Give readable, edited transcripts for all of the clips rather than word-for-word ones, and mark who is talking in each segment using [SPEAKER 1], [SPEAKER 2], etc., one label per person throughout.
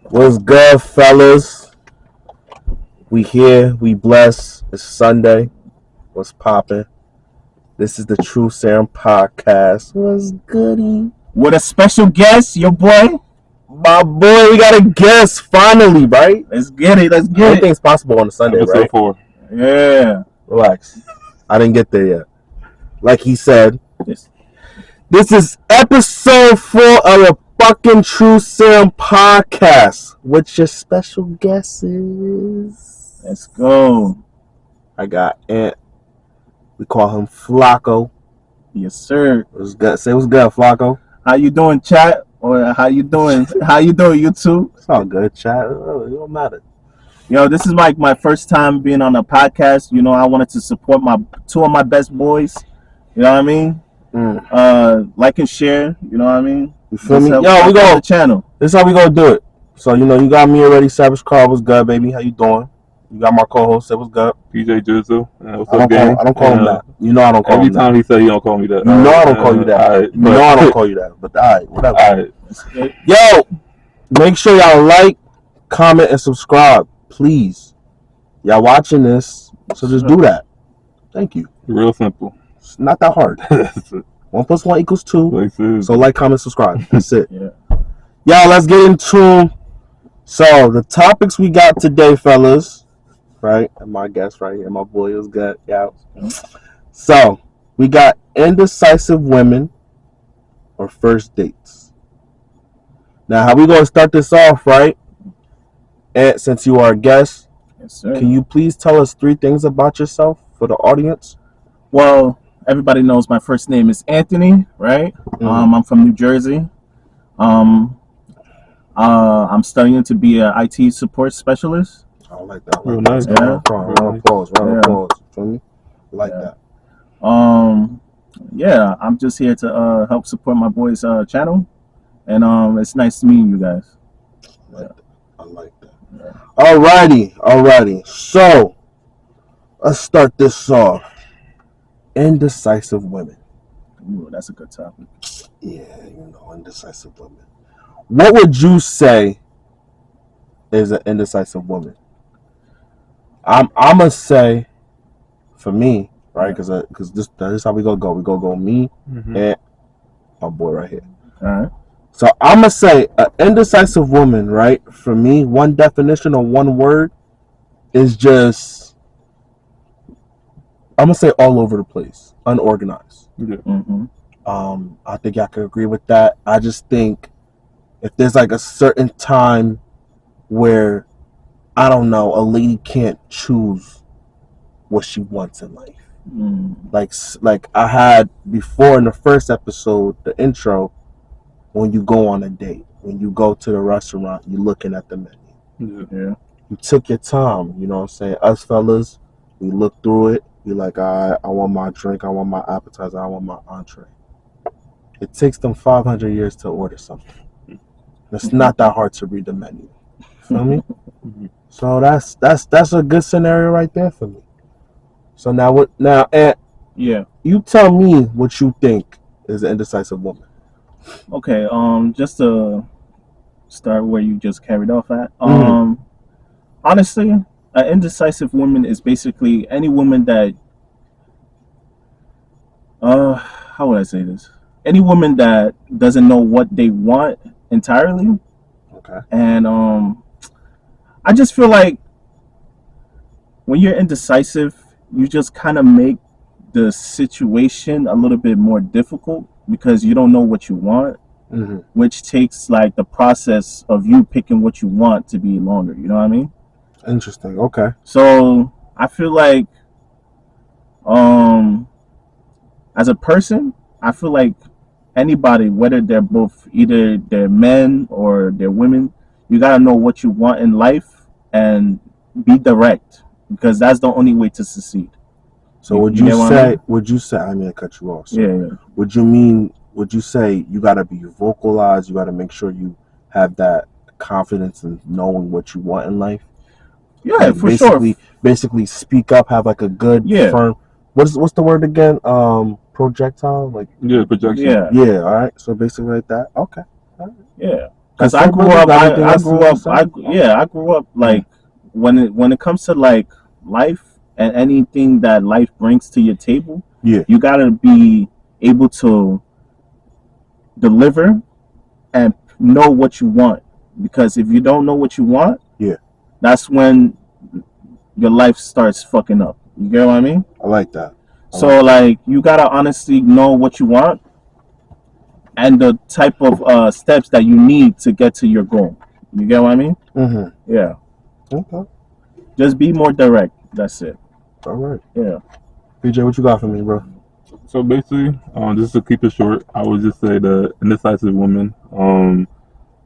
[SPEAKER 1] What's good, fellas? We here, we blessed. It's Sunday. What's poppin'? This is the True Serum podcast. What's goody?
[SPEAKER 2] With a special guest, your boy.
[SPEAKER 1] My boy, we got a guest finally, right?
[SPEAKER 2] Let's get it.
[SPEAKER 1] Everything's possible on a Sunday,
[SPEAKER 3] Episode
[SPEAKER 1] right?
[SPEAKER 3] 4.
[SPEAKER 2] Yeah.
[SPEAKER 1] Relax. I didn't get there yet. Like he said,
[SPEAKER 2] Yes.
[SPEAKER 1] this is episode 4 of the fucking True Serum podcast with your special guests.
[SPEAKER 2] Let's go.
[SPEAKER 1] I got Ant. We call him Flacco.
[SPEAKER 2] Yes, sir.
[SPEAKER 1] What's good? Say what's good, Flacco.
[SPEAKER 2] How you doing, chat? Or how you doing? How you doing, YouTube?
[SPEAKER 1] It's all good, chat. It don't matter.
[SPEAKER 2] Yo, this is my first time being on a podcast. You know, I wanted to support my two of my best boys. You know what I mean? Like and share. You know what I mean?
[SPEAKER 1] You feel me?
[SPEAKER 2] Help
[SPEAKER 1] Yo, we go.
[SPEAKER 2] the channel.
[SPEAKER 1] This is how we gonna do it. So you know, you got me already. Savage Carl, what's good, baby? How you doing? You got my co-host. Say what's good.
[SPEAKER 3] PJDRIZZLE. What's
[SPEAKER 1] I
[SPEAKER 3] up, gang?
[SPEAKER 1] don't call him that. You know I don't call
[SPEAKER 3] Every
[SPEAKER 1] him
[SPEAKER 3] time he say he don't call me that.
[SPEAKER 1] that. You know I don't call you that.
[SPEAKER 3] Right,
[SPEAKER 1] you know I don't call you that. But alright, whatever.
[SPEAKER 3] Alright.
[SPEAKER 1] Yo, make sure y'all like, comment, and subscribe, please. Y'all watching this, so just do that. Thank you.
[SPEAKER 3] Real simple.
[SPEAKER 1] It's not that hard. 1 + 1 = 2.
[SPEAKER 3] Like this.
[SPEAKER 1] So like, comment, subscribe. That's it.
[SPEAKER 2] Yeah.
[SPEAKER 1] Y'all, let's get into. So the topics we got today, fellas, right? And my guest right here, my boy was good. Yeah. So we got indecisive women or first dates. Now, how we gonna start this off, right? And since you are a guest,
[SPEAKER 2] Yes, sir.
[SPEAKER 1] can you please tell us 3 things about yourself for the audience?
[SPEAKER 2] Well, everybody knows my first name is Anthony, right? I'm from New Jersey. I'm studying to be an IT support specialist.
[SPEAKER 1] I like that.
[SPEAKER 3] Real nice.
[SPEAKER 1] Round of applause. Round of applause. Feel me? I like that.
[SPEAKER 2] Yeah, I'm just here to help support my boys' channel, and it's nice to meet you guys.
[SPEAKER 1] I like that. Alrighty. So let's start this off. Indecisive women.
[SPEAKER 2] Ooh, that's a good topic.
[SPEAKER 1] Yeah, indecisive women. What would you say is an indecisive woman? I'm gonna say, for me, right? Because this is how we gonna go. We gonna go me and my boy right here.
[SPEAKER 2] All right.
[SPEAKER 1] So I'm gonna say an indecisive woman, right? For me, one definition or one word is just, I'm gonna say all over the place, unorganized.
[SPEAKER 3] Yeah.
[SPEAKER 1] I think y'all could agree with that. I just think if there's like a certain time where, I don't know, a lady can't choose what she wants in life. Like I had before in the first episode, the intro, when you go on a date, when you go to the restaurant, you're looking at the menu.
[SPEAKER 2] Yeah.
[SPEAKER 1] You took your time, you know what I'm saying? Us fellas, we look through it. We like, all right, I want my drink, I want my appetizer, I want my entree. It takes them 500 years to order something. It's not that hard to read the menu. Feel me? So that's a good scenario right there for me. So now, Ant,
[SPEAKER 2] Yeah.
[SPEAKER 1] you tell me what you think is an indecisive woman.
[SPEAKER 2] Okay. Just to start where you just carried off at. Honestly, an indecisive woman is basically any woman that. How would I say this? Any woman that doesn't know what they want entirely.
[SPEAKER 1] Okay.
[SPEAKER 2] And I just feel like when you're indecisive, you just kind of make the situation a little bit more difficult because you don't know what you want, which takes like the process of you picking what you want to be longer. You know what I mean?
[SPEAKER 1] Interesting. Okay.
[SPEAKER 2] So I feel like as a person, I feel like anybody, whether they're both either they're men or they're women, you gotta know what you want in life and be direct because that's the only way to succeed.
[SPEAKER 1] So would you say I mean to cut you off. So
[SPEAKER 2] Yeah.
[SPEAKER 1] would you say you gotta be vocalized, you gotta make sure you have that confidence in knowing what you want in life?
[SPEAKER 2] Yeah,
[SPEAKER 1] Like
[SPEAKER 2] for sure.
[SPEAKER 1] Basically speak up, have like a good firm what's the word again? Projectile? Like
[SPEAKER 3] Yeah, projection.
[SPEAKER 2] Yeah.
[SPEAKER 1] yeah, all right. So basically like that. Okay.
[SPEAKER 2] Yeah. Because
[SPEAKER 1] That's
[SPEAKER 2] I
[SPEAKER 1] it,
[SPEAKER 2] grew
[SPEAKER 1] brother.
[SPEAKER 2] up,
[SPEAKER 1] Got anything
[SPEAKER 2] I
[SPEAKER 1] else you
[SPEAKER 2] grew
[SPEAKER 1] wanna
[SPEAKER 2] up, I grew up like when it comes to like life and anything that life brings to your table,
[SPEAKER 1] Yeah.
[SPEAKER 2] you gotta be able to deliver and know what you want. Because if you don't know what you want,
[SPEAKER 1] Yeah.
[SPEAKER 2] that's when your life starts fucking up. You get what I mean?
[SPEAKER 1] I like that.
[SPEAKER 2] So like you gotta honestly know what you want and the type of steps that you need to get to your goal. You get what I mean?
[SPEAKER 1] Mm-hmm.
[SPEAKER 2] Yeah.
[SPEAKER 1] Okay.
[SPEAKER 2] Just be more direct. That's it.
[SPEAKER 1] All right.
[SPEAKER 2] Yeah.
[SPEAKER 1] PJ, what you got for me, bro?
[SPEAKER 3] So basically, just to keep it short, I would just say the indecisive women.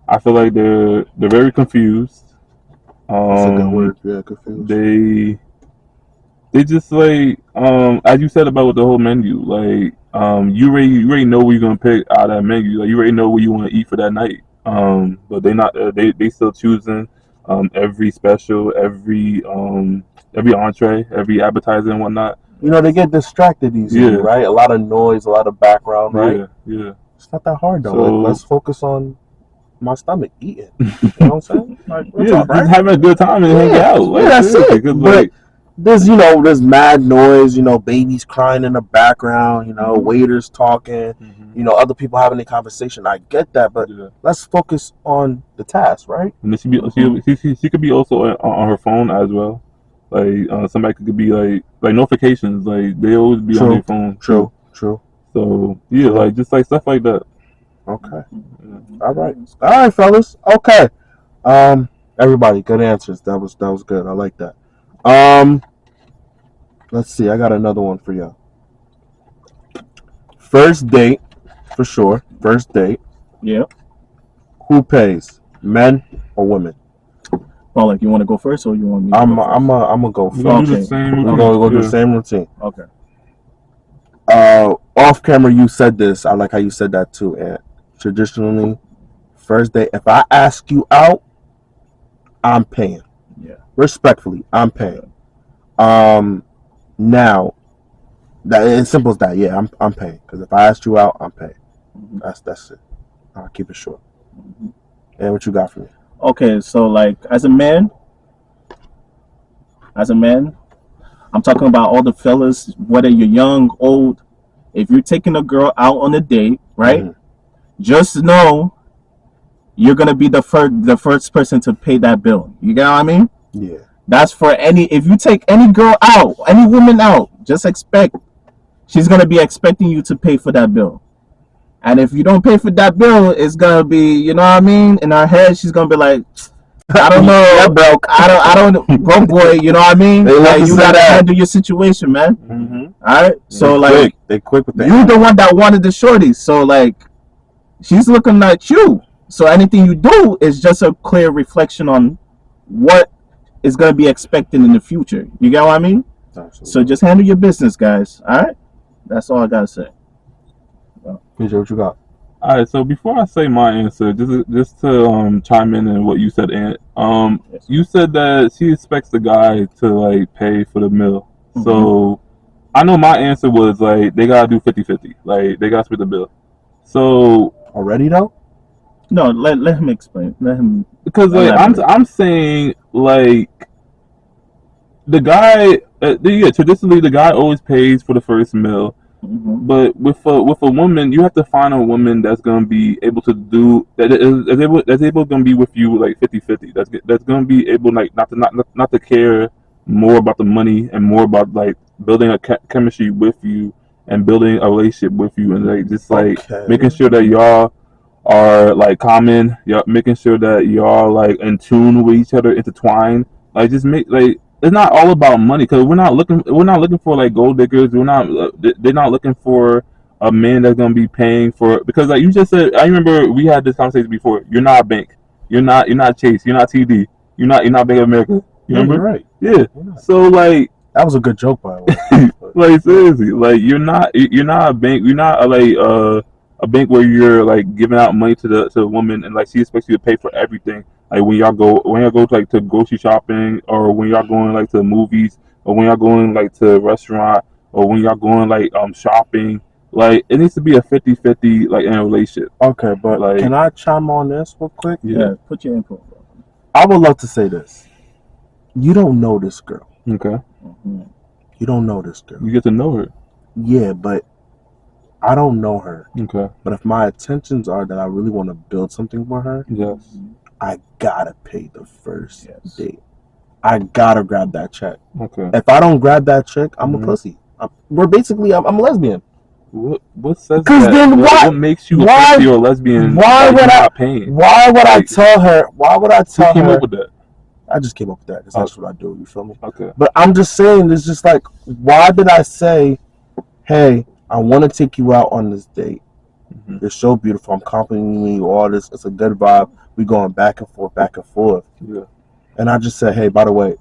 [SPEAKER 3] I feel like they're very confused.
[SPEAKER 1] That's a good word. Yeah, confused.
[SPEAKER 3] They just like as you said about with the whole menu, like you already know what you're gonna pick out of that menu. Like you already know what you want to eat for that night. But they not they still choosing every special, every entree, every appetizer and whatnot.
[SPEAKER 1] You know, they get distracted easily,
[SPEAKER 3] Yeah,
[SPEAKER 1] right? A lot of noise, a lot of background, right?
[SPEAKER 3] yeah.
[SPEAKER 1] It's not that hard though. Like,
[SPEAKER 3] So
[SPEAKER 1] let's focus on my stomach eating. You know what I'm saying? Like, what's
[SPEAKER 3] yeah,
[SPEAKER 1] up,
[SPEAKER 3] just
[SPEAKER 1] right?
[SPEAKER 3] having a good time and hanging
[SPEAKER 1] Yeah,
[SPEAKER 3] out.
[SPEAKER 1] yeah,
[SPEAKER 3] Like
[SPEAKER 1] that's
[SPEAKER 3] seriously,
[SPEAKER 1] it.
[SPEAKER 3] because
[SPEAKER 1] But
[SPEAKER 3] like
[SPEAKER 1] there's mad noise. Babies crying in the background. Waiters talking. Other people having a conversation. I get that, but
[SPEAKER 3] yeah.
[SPEAKER 1] let's focus on the task, right?
[SPEAKER 3] And then she could be also on her phone as well. Like somebody could be like notifications. Like they always be on their phone too.
[SPEAKER 1] True.
[SPEAKER 3] So yeah,
[SPEAKER 1] True.
[SPEAKER 3] like just like stuff like that.
[SPEAKER 1] Okay.
[SPEAKER 3] Yeah.
[SPEAKER 1] All right, fellas. Okay. Everybody, good answers. That was good. I like that. Let's see. I got another one for you. First date, for sure. First date.
[SPEAKER 2] Yeah.
[SPEAKER 1] Who pays, men or women?
[SPEAKER 2] Well, like you want to go first, or you want me? To
[SPEAKER 1] I'm
[SPEAKER 2] go first?
[SPEAKER 1] I'm gonna go
[SPEAKER 3] We're gonna
[SPEAKER 1] first.
[SPEAKER 3] do the
[SPEAKER 2] Okay.
[SPEAKER 3] same
[SPEAKER 1] We're
[SPEAKER 3] routine.
[SPEAKER 1] gonna go do the
[SPEAKER 3] Yeah.
[SPEAKER 1] same routine.
[SPEAKER 2] Okay.
[SPEAKER 1] Off camera, you said this. I like how you said that too. And traditionally, first date, if I ask you out, I'm paying.
[SPEAKER 2] Yeah.
[SPEAKER 1] Respectfully, I'm paying. Now that it's simple as that. Yeah, I'm paying because if I asked you out, I'm paying.
[SPEAKER 2] Mhm.
[SPEAKER 1] That's it. I'll keep it short.
[SPEAKER 2] Mhm.
[SPEAKER 1] And what you got for me?
[SPEAKER 2] Okay. So like, as a man, I'm talking about all the fellas, whether you're young, old. If you're taking a girl out on a date, right? Just know you're gonna be the first person to pay that bill. You get what I mean?
[SPEAKER 1] Yeah.
[SPEAKER 2] That's for any. If you take any girl out, any woman out, just expect she's gonna be expecting you to pay for that bill. And if you don't pay for that bill, it's gonna be, you know what I mean? In her head, she's gonna be like, I don't know,
[SPEAKER 1] Yeah, broke.
[SPEAKER 2] I don't, broke boy. You know what I mean?
[SPEAKER 1] They love
[SPEAKER 2] Like,
[SPEAKER 1] to
[SPEAKER 2] you
[SPEAKER 1] say
[SPEAKER 2] gotta
[SPEAKER 1] that.
[SPEAKER 2] handle your situation, man.
[SPEAKER 1] Mm-hmm.
[SPEAKER 2] All right. So
[SPEAKER 1] They quick with that.
[SPEAKER 2] you the one that wanted the shorty. So like, she's looking at you. So anything you do is just a clear reflection on what is gonna be expected in the future. You get what I mean?
[SPEAKER 1] Absolutely.
[SPEAKER 2] So just handle your business, guys. All right. That's all I gotta say.
[SPEAKER 1] PJ, what you got?
[SPEAKER 3] All right. So before I say my answer, just to chime in on what you said, Ant.
[SPEAKER 2] Yes.
[SPEAKER 3] You said that she expects the guy to like pay for the meal.
[SPEAKER 2] Mhm.
[SPEAKER 3] So I know my answer was like they gotta do 50-50. Like they gotta split the bill. So
[SPEAKER 1] Already though?
[SPEAKER 2] No, let him explain. Let him.
[SPEAKER 3] because like
[SPEAKER 2] Elaborate.
[SPEAKER 3] I'm saying like the guy traditionally the guy always pays for the first meal.
[SPEAKER 2] Mhm.
[SPEAKER 3] But with a woman, you have to find a woman that's gonna be able to do that's able gonna be with you like 50-50. That's gonna be able like not to care more about the money and more about like building a chemistry with you and building a relationship with you and like just like
[SPEAKER 1] Okay.
[SPEAKER 3] making sure that y'all are like common, y'all making sure that y'all like in tune with each other, intertwined. Like just make like it's not all about money because we're not looking for like gold diggers. We're not they're not looking for a man that's gonna be paying for because like you just said. I remember we had this conversation before. You're not a bank. You're not Chase. You're not TD. You're not Bank of America. You
[SPEAKER 1] Yeah,
[SPEAKER 3] remember?
[SPEAKER 1] you're right.
[SPEAKER 3] Yeah.
[SPEAKER 1] You're not.
[SPEAKER 3] So like
[SPEAKER 1] That was a good joke, by the way.
[SPEAKER 3] like seriously, like you're not a bank. You're not a bank where you're like giving out money to the woman and like she expects you to pay for everything. Like when y'all go like to grocery shopping or when y'all going like to the movies or when y'all going like to a restaurant or when y'all going like shopping. Like it needs to be a 50-50 like in a relationship.
[SPEAKER 1] Okay, but
[SPEAKER 3] Like-
[SPEAKER 1] can I chime on this real quick?
[SPEAKER 2] Yeah, put your input, bro.
[SPEAKER 1] I would love to say this. You don't know this girl.
[SPEAKER 3] Okay,
[SPEAKER 2] Mhm.
[SPEAKER 1] You don't know this girl.
[SPEAKER 3] you get to know her.
[SPEAKER 1] Yeah, but I don't know her.
[SPEAKER 3] Okay,
[SPEAKER 1] But if my intentions are that I really want to build something for her,
[SPEAKER 3] yes,
[SPEAKER 1] I gotta pay the first
[SPEAKER 2] Yes.
[SPEAKER 1] date. I gotta grab that check.
[SPEAKER 3] okay.
[SPEAKER 1] If I don't grab that check, I'm
[SPEAKER 3] Mhm.
[SPEAKER 1] a pussy. I'm a lesbian.
[SPEAKER 3] What says
[SPEAKER 1] 'Cause
[SPEAKER 3] that?
[SPEAKER 1] then
[SPEAKER 3] What makes you a
[SPEAKER 1] why-
[SPEAKER 3] pussy or a lesbian?
[SPEAKER 1] why
[SPEAKER 3] that
[SPEAKER 1] would
[SPEAKER 3] you're
[SPEAKER 1] I-
[SPEAKER 3] not paying?
[SPEAKER 1] Why would I
[SPEAKER 3] Like,
[SPEAKER 1] tell her? Why would I
[SPEAKER 3] Who
[SPEAKER 1] tell
[SPEAKER 3] came
[SPEAKER 1] her?
[SPEAKER 3] up with that?
[SPEAKER 1] I just came up with that. That's just what I do. You feel me?
[SPEAKER 3] Okay.
[SPEAKER 1] But I'm just saying, it's just like, why did I say, hey, I want to take you out on this date.
[SPEAKER 3] Mhm.
[SPEAKER 1] You're so beautiful. I'm complimenting you. All this. It's a good vibe. We going back and forth, back and forth.
[SPEAKER 3] Yeah.
[SPEAKER 1] And I just said, hey, by the way,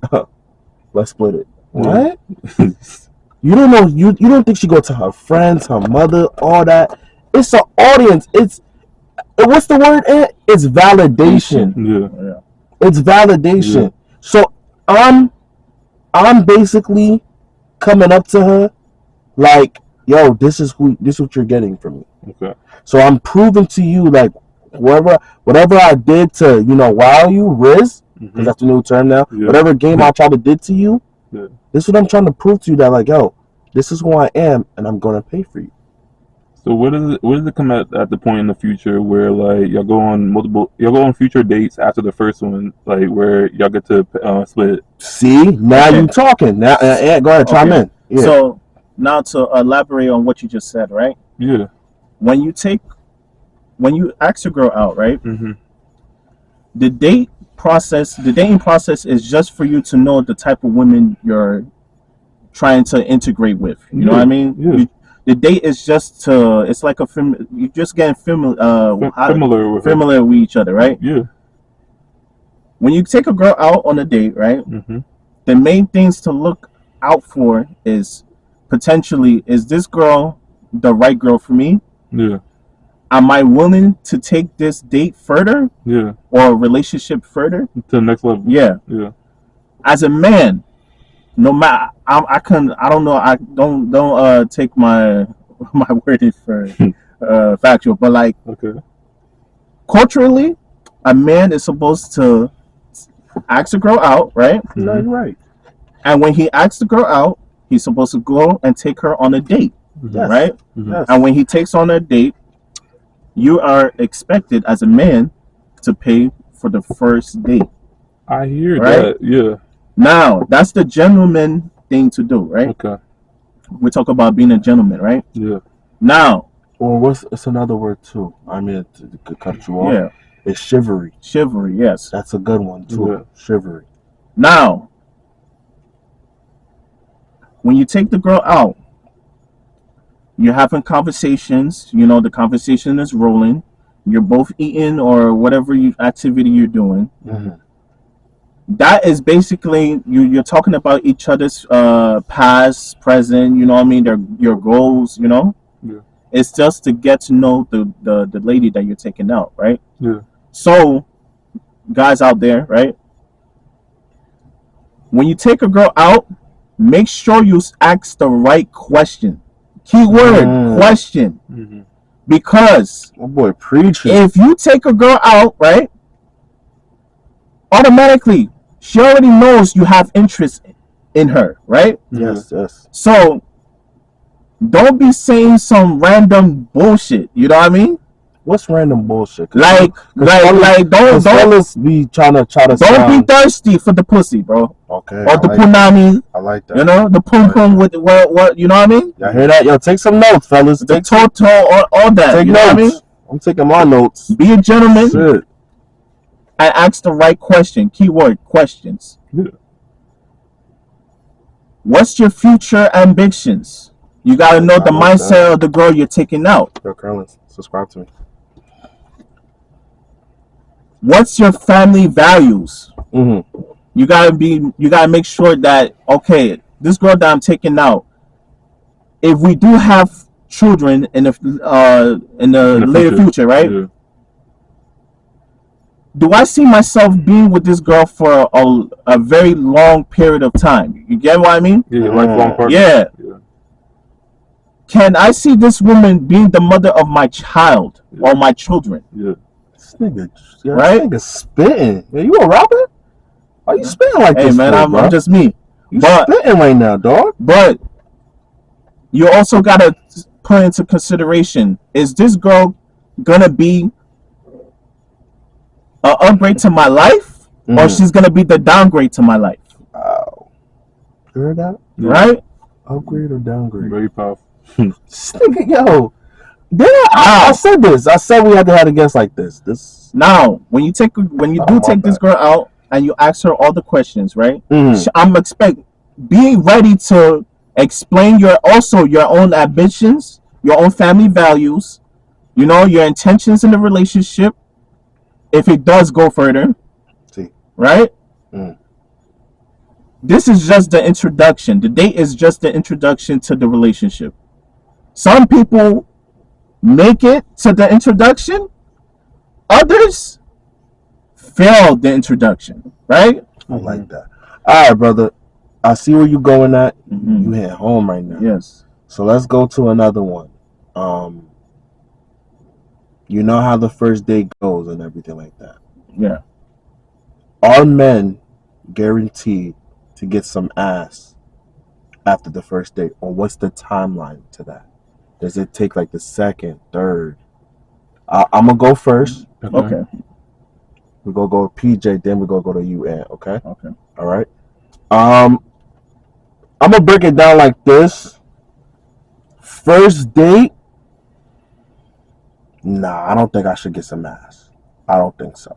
[SPEAKER 1] let's split it.
[SPEAKER 3] Yeah.
[SPEAKER 1] What? You don't know. You don't think she go to her friends, her mother, all that. It's an audience. It's what's the word? It's validation.
[SPEAKER 3] Yeah.
[SPEAKER 2] Yeah.
[SPEAKER 1] It's validation.
[SPEAKER 3] Yeah.
[SPEAKER 1] So I'm basically coming up to her like, yo, this is what you're getting from me.
[SPEAKER 3] Okay.
[SPEAKER 1] So I'm proving to you like whatever I did to, wow you, Riz, because
[SPEAKER 3] Mhm.
[SPEAKER 1] that's the new term now.
[SPEAKER 3] Yeah.
[SPEAKER 1] Whatever game I tried to did to you,
[SPEAKER 3] Yeah.
[SPEAKER 1] this is what I'm trying to prove to you, that like, yo, this is who I am and I'm gonna pay for you.
[SPEAKER 3] So where does it come at the point in the future where like y'all go on future dates after the first one, like where y'all get to split?
[SPEAKER 1] See, now
[SPEAKER 2] Okay.
[SPEAKER 1] you talking. Now go ahead, chime
[SPEAKER 2] Okay.
[SPEAKER 1] in. Yeah.
[SPEAKER 2] So now to elaborate on what you just said, right?
[SPEAKER 3] Yeah.
[SPEAKER 2] When you ask a girl out, right?
[SPEAKER 3] Mm-hmm.
[SPEAKER 2] The dating process is just for you to know the type of women you're trying to integrate with. You know what I mean?
[SPEAKER 3] Yeah.
[SPEAKER 2] The date is just it's like you're just getting familiar with each other, right?
[SPEAKER 3] Yeah.
[SPEAKER 2] When you take a girl out on a date, right?
[SPEAKER 3] Mm-hmm.
[SPEAKER 2] The main things to look out for is potentially, is this girl the right girl for me?
[SPEAKER 3] Yeah.
[SPEAKER 2] Am I willing to take this date further
[SPEAKER 3] Yeah.
[SPEAKER 2] or a relationship further?
[SPEAKER 3] To the next level.
[SPEAKER 2] Yeah.
[SPEAKER 3] Yeah.
[SPEAKER 2] As a man, no matter I don't know, I don't take my word for factual, but like
[SPEAKER 3] Okay.
[SPEAKER 2] culturally, a man is supposed to ask a girl out, right?
[SPEAKER 1] No,
[SPEAKER 3] Mhm.
[SPEAKER 1] you're right.
[SPEAKER 2] And when he asks the girl out, he's supposed to go and take her on a date,
[SPEAKER 1] Yes.
[SPEAKER 2] right?
[SPEAKER 3] Mhm.
[SPEAKER 1] Yes.
[SPEAKER 2] And when he takes on a date, you are expected as a man to pay for the first date.
[SPEAKER 3] I hear
[SPEAKER 2] Right?
[SPEAKER 3] that. Yeah.
[SPEAKER 2] Now, that's the gentleman thing to do, right?
[SPEAKER 3] Okay.
[SPEAKER 2] We talk about being a gentleman, right?
[SPEAKER 3] Yeah.
[SPEAKER 2] Now,
[SPEAKER 1] Or it's another word too. I mean, to cut you off.
[SPEAKER 2] yeah,
[SPEAKER 1] It's chivalry.
[SPEAKER 2] chivalry, yes.
[SPEAKER 1] That's a good one too.
[SPEAKER 3] Yeah.
[SPEAKER 1] Chivalry.
[SPEAKER 2] Now, when you take the girl out, you're having conversations, the conversation is rolling, you're both eating or whatever activity you're doing.
[SPEAKER 1] Mm-hmm.
[SPEAKER 2] That is basically you're talking about each other's past, present, you know what I mean, your goals,
[SPEAKER 3] Yeah.
[SPEAKER 2] It's just to get to know the lady that you're taking out, right?
[SPEAKER 3] Yeah.
[SPEAKER 2] So, guys out there, right? When you take a girl out, make sure you ask the right question. Keyword question.
[SPEAKER 3] Mm-hmm.
[SPEAKER 2] Because
[SPEAKER 1] Oh boy, preaching.
[SPEAKER 2] if you take a girl out, right, automatically she already knows you have interest in her, right?
[SPEAKER 1] Yes, yes.
[SPEAKER 2] So don't be saying some random bullshit. You know what I mean?
[SPEAKER 1] What's random bullshit?
[SPEAKER 2] Like don't
[SPEAKER 1] fellas be trying to
[SPEAKER 2] don't be thirsty for the pussy, bro.
[SPEAKER 1] Okay.
[SPEAKER 2] Or the punani,
[SPEAKER 1] I like that.
[SPEAKER 2] the pum pum with what you know what I mean?
[SPEAKER 1] Y'all hear that? Yo, take some notes, fellas.
[SPEAKER 2] The toto, all that.
[SPEAKER 1] Take
[SPEAKER 2] You know what I mean?
[SPEAKER 1] notes. I'm taking my notes.
[SPEAKER 2] Be a gentleman
[SPEAKER 1] Shit.
[SPEAKER 2] and ask the right question. Keyword questions.
[SPEAKER 3] Yeah.
[SPEAKER 2] What's your future ambitions? You gotta know the
[SPEAKER 1] I like
[SPEAKER 2] mindset
[SPEAKER 1] that.
[SPEAKER 2] of the girl you're taking out.
[SPEAKER 1] Yo, Curlin, subscribe to me.
[SPEAKER 2] What's your family values?
[SPEAKER 1] Mm-hmm.
[SPEAKER 2] You gotta make sure that, okay, this girl that I'm taking out, if we do have children in the later future, right?
[SPEAKER 3] Yeah.
[SPEAKER 2] Do I see myself being with this girl for a very long period of time? You get what I mean?
[SPEAKER 3] Yeah. Lifelong partner.
[SPEAKER 2] Yeah.
[SPEAKER 3] Yeah.
[SPEAKER 2] can I see this woman being the mother of my child or my children?
[SPEAKER 3] Yeah.
[SPEAKER 1] This nigga,
[SPEAKER 2] Right?
[SPEAKER 1] This nigga spitting. Yeah, you a rapper? Why you spitting like
[SPEAKER 2] Hey
[SPEAKER 1] this?
[SPEAKER 2] man,
[SPEAKER 1] for,
[SPEAKER 2] I'm just me.
[SPEAKER 1] You
[SPEAKER 2] But
[SPEAKER 1] spitting right now, dog.
[SPEAKER 2] but you also gotta put into consideration: is this girl gonna be an upgrade to my life, or she's gonna be the downgrade to my life?
[SPEAKER 1] Wow. You heard that?
[SPEAKER 3] Yeah.
[SPEAKER 2] Right?
[SPEAKER 1] Upgrade or downgrade?
[SPEAKER 3] Very powerful.
[SPEAKER 1] Nigga, yo. Then I said this. I said we had to have a guest like this.
[SPEAKER 2] Now, when you take this girl out and you ask her all the questions, right? I'm being ready to explain your own ambitions, your own family values, your intentions in the relationship. If it does go further, right? This is just the introduction. The date is just the introduction to the relationship. Some people make it to the introduction. Others fail the introduction, right?
[SPEAKER 1] I like that. All right, brother. I see where you're going at. You hit home right now.
[SPEAKER 2] Yes.
[SPEAKER 1] So let's go to another one. You know how the first date goes and everything like that.
[SPEAKER 2] Yeah.
[SPEAKER 1] Are men guaranteed to get some ass after the first date, or what's the timeline to that? Does it take like the second, third? I'm gonna go first.
[SPEAKER 2] Okay.
[SPEAKER 1] We're gonna go to PJ, then we're gonna go to UN. Okay.
[SPEAKER 2] Okay.
[SPEAKER 1] All right. I'm gonna break it down like this. First date. Nah, I don't think I should get some ass. I don't think so.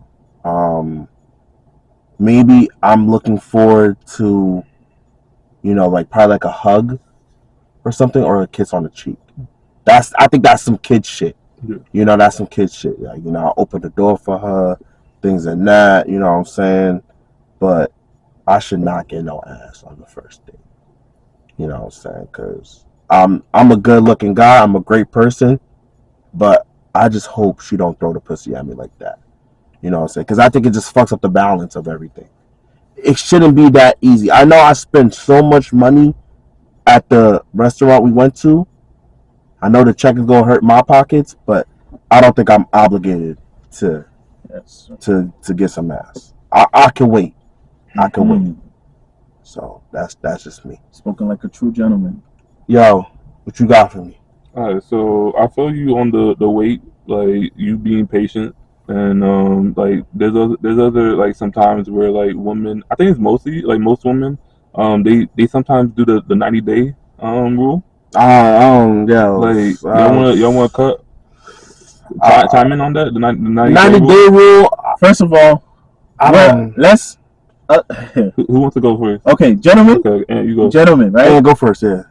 [SPEAKER 1] Maybe I'm looking forward to, like probably like a hug or something, or a kiss on the cheek. I think that's some kid shit.
[SPEAKER 3] Yeah.
[SPEAKER 1] That's some kid shit. Like, I open the door for her, things and that. You know what I'm saying? But I should not get no ass on the first date. You know what I'm saying? Because I'm a good looking guy. I'm a great person, but I just hope she don't throw the pussy at me like that. You know what I'm saying? Because I think it just fucks up the balance of everything. It shouldn't be that easy. I know I spent so much money at the restaurant we went to. I know the check is gonna hurt my pockets, but I don't think I'm obligated to get some ass. I can wait. I can wait. So that's just me.
[SPEAKER 2] Spoken like a true gentleman.
[SPEAKER 1] Yo, what you got for me?
[SPEAKER 3] All right, so I feel you on the wait, like you being patient, and like there's other like sometimes where like women, I think it's mostly like most women, they sometimes do the 90-day rule.
[SPEAKER 1] Yeah.
[SPEAKER 3] Like y'all want to chime in on that, the
[SPEAKER 1] 90-day rule.
[SPEAKER 2] First of all, let's.
[SPEAKER 3] Who wants to go first?
[SPEAKER 2] Okay, gentlemen.
[SPEAKER 3] Okay, and you go.
[SPEAKER 2] Gentlemen, right?
[SPEAKER 1] Yeah, go first. Yeah.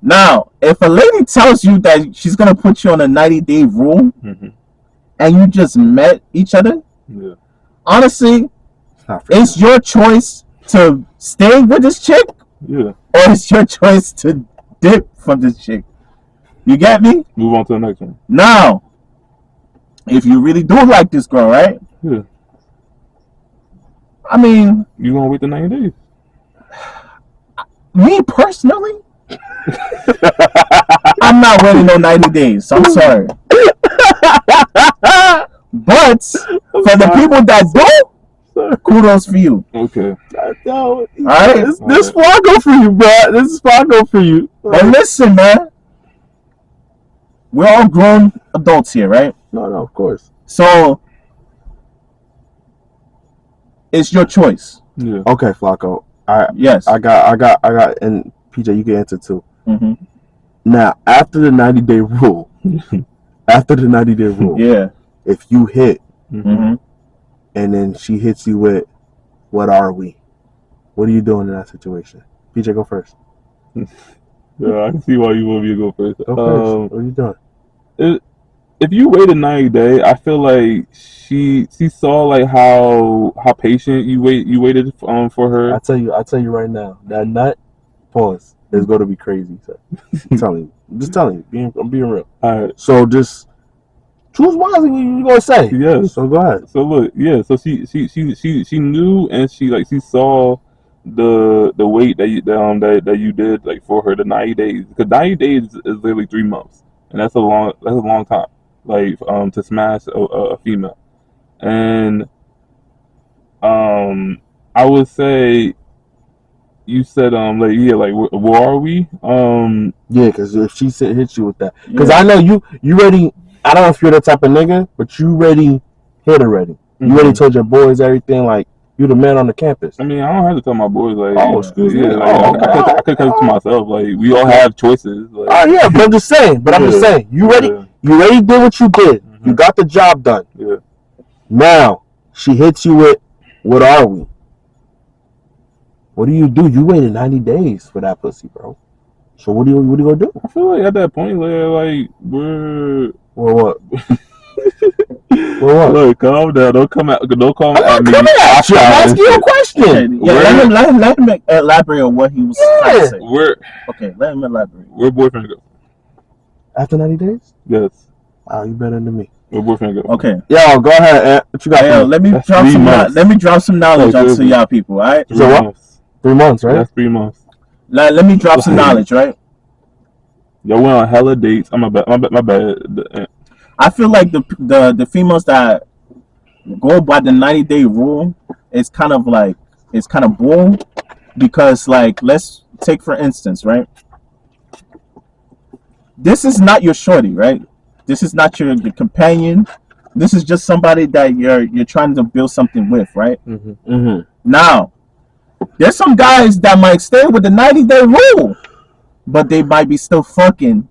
[SPEAKER 2] Now, if a lady tells you that she's gonna put you on a 90-day rule, and you just met each other, honestly, it's your choice to stay with this chick, or it's your choice to dip from this chick. You get me?
[SPEAKER 3] Move on to the next one.
[SPEAKER 2] Now, if you really do like this girl, right?
[SPEAKER 3] Yeah.
[SPEAKER 2] I mean,
[SPEAKER 3] you gonna wait the 90 days?
[SPEAKER 2] Me personally, I'm not waiting no 90 days. So I'm sorry. But for the people that do, kudos for you.
[SPEAKER 3] Okay.
[SPEAKER 1] All
[SPEAKER 2] right.
[SPEAKER 1] This far go for you, bro. This is far go for you.
[SPEAKER 2] But listen, man. We're all grown adults here, right?
[SPEAKER 1] No, of course.
[SPEAKER 2] So it's your choice.
[SPEAKER 3] Yeah.
[SPEAKER 1] Okay, Flacco.
[SPEAKER 2] Yes.
[SPEAKER 1] I got, and PJ, you can answer too. Now, after the 90-day rule,
[SPEAKER 2] yeah.
[SPEAKER 1] If you hit, and then she hits you with, "What are we?" What are you doing in that situation? PJ, go first.
[SPEAKER 3] Yeah, I can see why you want me to go first.
[SPEAKER 1] Go first. What are you doing?
[SPEAKER 3] If you waited 90 days, I feel like she saw like how patient you waited for her.
[SPEAKER 1] I tell you right now, that nut pause is going to be crazy. So I'm just telling you, I'm being real.
[SPEAKER 3] All right.
[SPEAKER 1] So just choose wisely what you gonna say.
[SPEAKER 3] Yeah.
[SPEAKER 1] So go ahead.
[SPEAKER 3] So look, yeah. So she knew, and she saw the wait that you did like for her, the 90 days, because 90 days is literally 3 months, and that's a long time, like to smash a female. And I would say, you said like, yeah, like where are we?
[SPEAKER 1] Yeah, because if she hit you with that, because I know you ready. I don't know if you're the type of nigga, but you ready hit already. You already told your boys everything, like you the man on the campus.
[SPEAKER 3] I mean, I don't have to tell my boys, like,
[SPEAKER 1] excuse me.
[SPEAKER 3] like, I could cut it to myself. Like, we all have choices. Like,
[SPEAKER 1] oh yeah, but I'm just saying. You ready? Yeah. You already did what you did. You got the job done.
[SPEAKER 3] Yeah.
[SPEAKER 1] Now she hits you with, what are we? What do? You waited 90 days for that pussy, bro. So what are you gonna do?
[SPEAKER 3] I feel like at that point, like we're
[SPEAKER 1] what? Well, what?
[SPEAKER 3] Look, calm down. Don't come at me.
[SPEAKER 1] I'm asking you a question.
[SPEAKER 2] Yeah, let him elaborate on what he was trying to say. Let him elaborate.
[SPEAKER 3] We're boyfriend and girl.
[SPEAKER 1] After 90 days?
[SPEAKER 3] Yes.
[SPEAKER 1] Wow, you better than me.
[SPEAKER 3] We're boyfriend and girl.
[SPEAKER 2] Okay.
[SPEAKER 1] Yo, go ahead, Ant. What you got?
[SPEAKER 2] Yo, let me drop some knowledge onto y'all people, all right?
[SPEAKER 1] So what? 3 months, right?
[SPEAKER 3] That's 3 months.
[SPEAKER 2] Let me drop some knowledge, right?
[SPEAKER 3] Y'all went on hella dates. My bad.
[SPEAKER 2] I feel like the females that go by the 90-day rule, it's kind of bull, because, like, let's take for instance, right? This is not your shorty, right? This is not your companion. This is just somebody that you're trying to build something with, right?
[SPEAKER 1] Mm-hmm. Mm-hmm.
[SPEAKER 2] Now, there's some guys that might stay with the 90-day rule, but they might be still fucking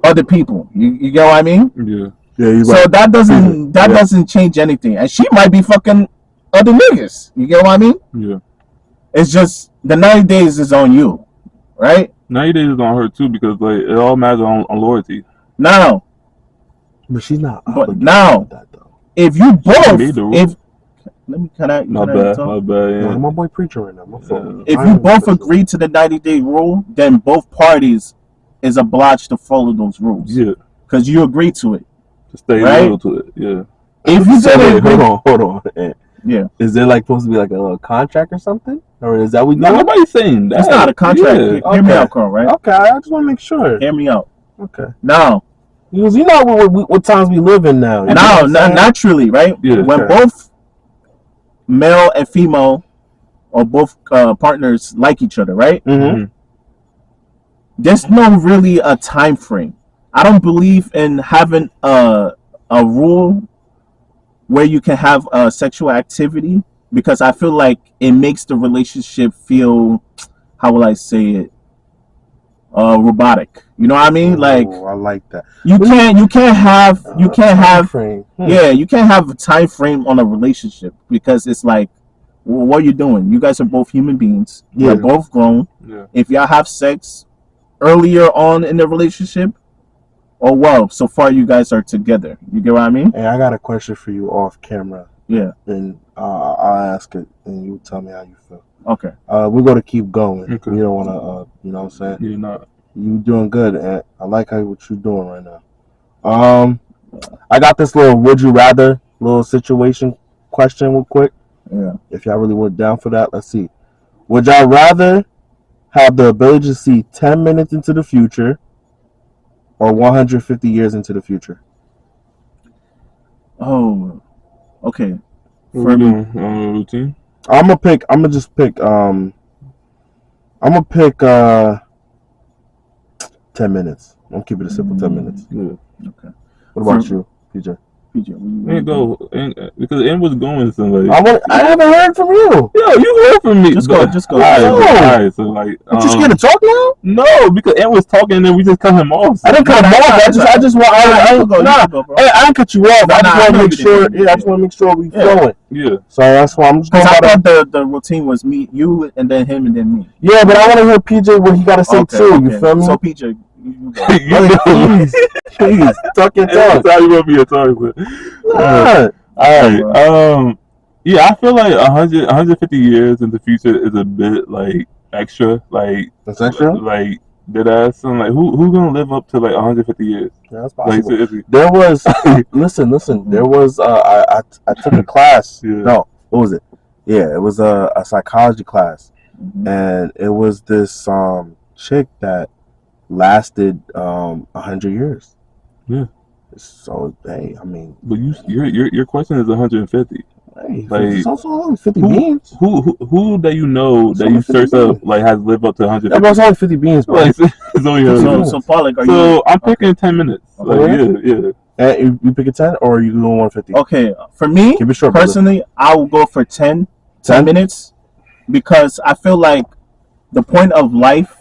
[SPEAKER 2] other people. You get what I mean?
[SPEAKER 3] Yeah.
[SPEAKER 1] Yeah.
[SPEAKER 2] So right. that doesn't change anything, and she might be fucking other niggas. You get what I mean?
[SPEAKER 3] Yeah.
[SPEAKER 2] It's just the 90 days is on you, right?
[SPEAKER 3] 90 days is on her too, because like it all matters on loyalty.
[SPEAKER 2] Now,
[SPEAKER 1] but she's not.
[SPEAKER 2] But now,
[SPEAKER 1] that, though.
[SPEAKER 2] If you both, can I
[SPEAKER 3] my bad. Yeah.
[SPEAKER 1] No, my boy preacher right now. My phone.
[SPEAKER 2] If you both agree to the 90-day rule, then both parties is obliged to follow those rules.
[SPEAKER 3] Yeah.
[SPEAKER 2] Because you agree to it.
[SPEAKER 3] To stay loyal to it. Yeah.
[SPEAKER 2] If you say,
[SPEAKER 1] hold on.
[SPEAKER 2] Yeah.
[SPEAKER 1] Is there like supposed to be like a little contract or something? Or is that what
[SPEAKER 3] No, nobody's saying that.
[SPEAKER 2] It's not a contract.
[SPEAKER 1] Yeah.
[SPEAKER 2] Hear me out, Carl, right?
[SPEAKER 1] Okay, I just want to make sure.
[SPEAKER 2] Hear me out.
[SPEAKER 1] Okay.
[SPEAKER 2] Now,
[SPEAKER 1] because you know what times we live in now.
[SPEAKER 2] Now, naturally, right?
[SPEAKER 3] Yeah,
[SPEAKER 2] when both male and female or both partners like each other, right?
[SPEAKER 1] Mm-hmm.
[SPEAKER 2] There's no really a time frame. I don't believe in having a rule where you can have sexual activity, because I feel like it makes the relationship feel, how will I say it, robotic. You know what I mean? Like,
[SPEAKER 1] I like that.
[SPEAKER 2] You can't have
[SPEAKER 1] frame.
[SPEAKER 2] Yeah, you can't have a time frame on a relationship, because it's like, well, what are you doing? You guys are both human beings.
[SPEAKER 1] Yeah.
[SPEAKER 2] You're both grown.
[SPEAKER 3] Yeah.
[SPEAKER 2] If y'all have sex earlier on in the relationship, oh well, so far you guys are together. You get what I mean?
[SPEAKER 1] Hey, I got a question for you off camera.
[SPEAKER 2] Yeah.
[SPEAKER 1] And I'll ask it, and you tell me how you feel.
[SPEAKER 2] Okay.
[SPEAKER 1] We're going to keep going.
[SPEAKER 3] Okay.
[SPEAKER 1] You don't want to, you know what I'm saying?
[SPEAKER 3] You're not.
[SPEAKER 1] You doing good, and I like what you're doing right now. I got this little would you rather little situation question real quick.
[SPEAKER 2] Yeah.
[SPEAKER 1] If y'all really went down for that, let's see. Would y'all rather have the ability to see 10 minutes into the future or 150 years into the future?
[SPEAKER 2] Oh, okay.
[SPEAKER 3] For me, routine.
[SPEAKER 1] I'm gonna pick 10 minutes. I'm gonna keep it a simple 10 minutes.
[SPEAKER 3] Yeah.
[SPEAKER 2] Okay.
[SPEAKER 1] What about you, PJ?
[SPEAKER 3] Because N was going somewhere.
[SPEAKER 1] I haven't heard from you.
[SPEAKER 3] Yo, you heard from me.
[SPEAKER 2] Just go.
[SPEAKER 3] All right, so like,
[SPEAKER 1] but you scared to talk now?
[SPEAKER 3] No, because N was talking and then we just cut him off. So.
[SPEAKER 1] I didn't cut him off. I just want. I didn't cut you off. I just want to make sure. Yeah, I just want to make sure we flowing.
[SPEAKER 3] Yeah.
[SPEAKER 1] So that's why I'm just.
[SPEAKER 2] Because I thought the routine was me, you, and then him, and then me.
[SPEAKER 1] Yeah, but I want to hear PJ what he got to say too. You feel me?
[SPEAKER 2] So PJ.
[SPEAKER 1] Please, talk your talk.
[SPEAKER 3] That's how you want me to talk. All right. Yeah, I feel like 150 years in the future is a bit like extra. Like
[SPEAKER 1] that's extra.
[SPEAKER 3] Like did I sound like who's gonna live up to like 150 years?
[SPEAKER 1] Yeah, that's possible.
[SPEAKER 3] Like,
[SPEAKER 1] there was listen. There was I took a class.
[SPEAKER 3] Yeah.
[SPEAKER 1] No, what was it? Yeah, it was a psychology class,
[SPEAKER 2] Mhm.
[SPEAKER 1] and it was this chick that lasted 100 years.
[SPEAKER 3] Yeah.
[SPEAKER 1] So hey, I mean,
[SPEAKER 3] But your question is 150.
[SPEAKER 1] hey,
[SPEAKER 3] Like,
[SPEAKER 1] it's also only 50
[SPEAKER 3] Who
[SPEAKER 1] beans.
[SPEAKER 3] who that you know
[SPEAKER 1] It's
[SPEAKER 3] that
[SPEAKER 1] only
[SPEAKER 3] you
[SPEAKER 1] 50
[SPEAKER 3] searched up
[SPEAKER 1] beans.
[SPEAKER 3] like has lived up to
[SPEAKER 1] Yeah, but
[SPEAKER 3] 150?
[SPEAKER 1] it's only 50 beans, bro.
[SPEAKER 3] Like, it's only
[SPEAKER 2] So Pollock, are you?
[SPEAKER 3] So I'm
[SPEAKER 2] Okay.
[SPEAKER 3] picking 10 minutes. Like,
[SPEAKER 1] Really?
[SPEAKER 3] yeah.
[SPEAKER 1] And you pick a 10, or you go 150?
[SPEAKER 2] Okay, for me
[SPEAKER 1] Keep it short, brother.
[SPEAKER 2] personally, I will go for 10
[SPEAKER 1] 10?
[SPEAKER 2] minutes because I feel like the point of life,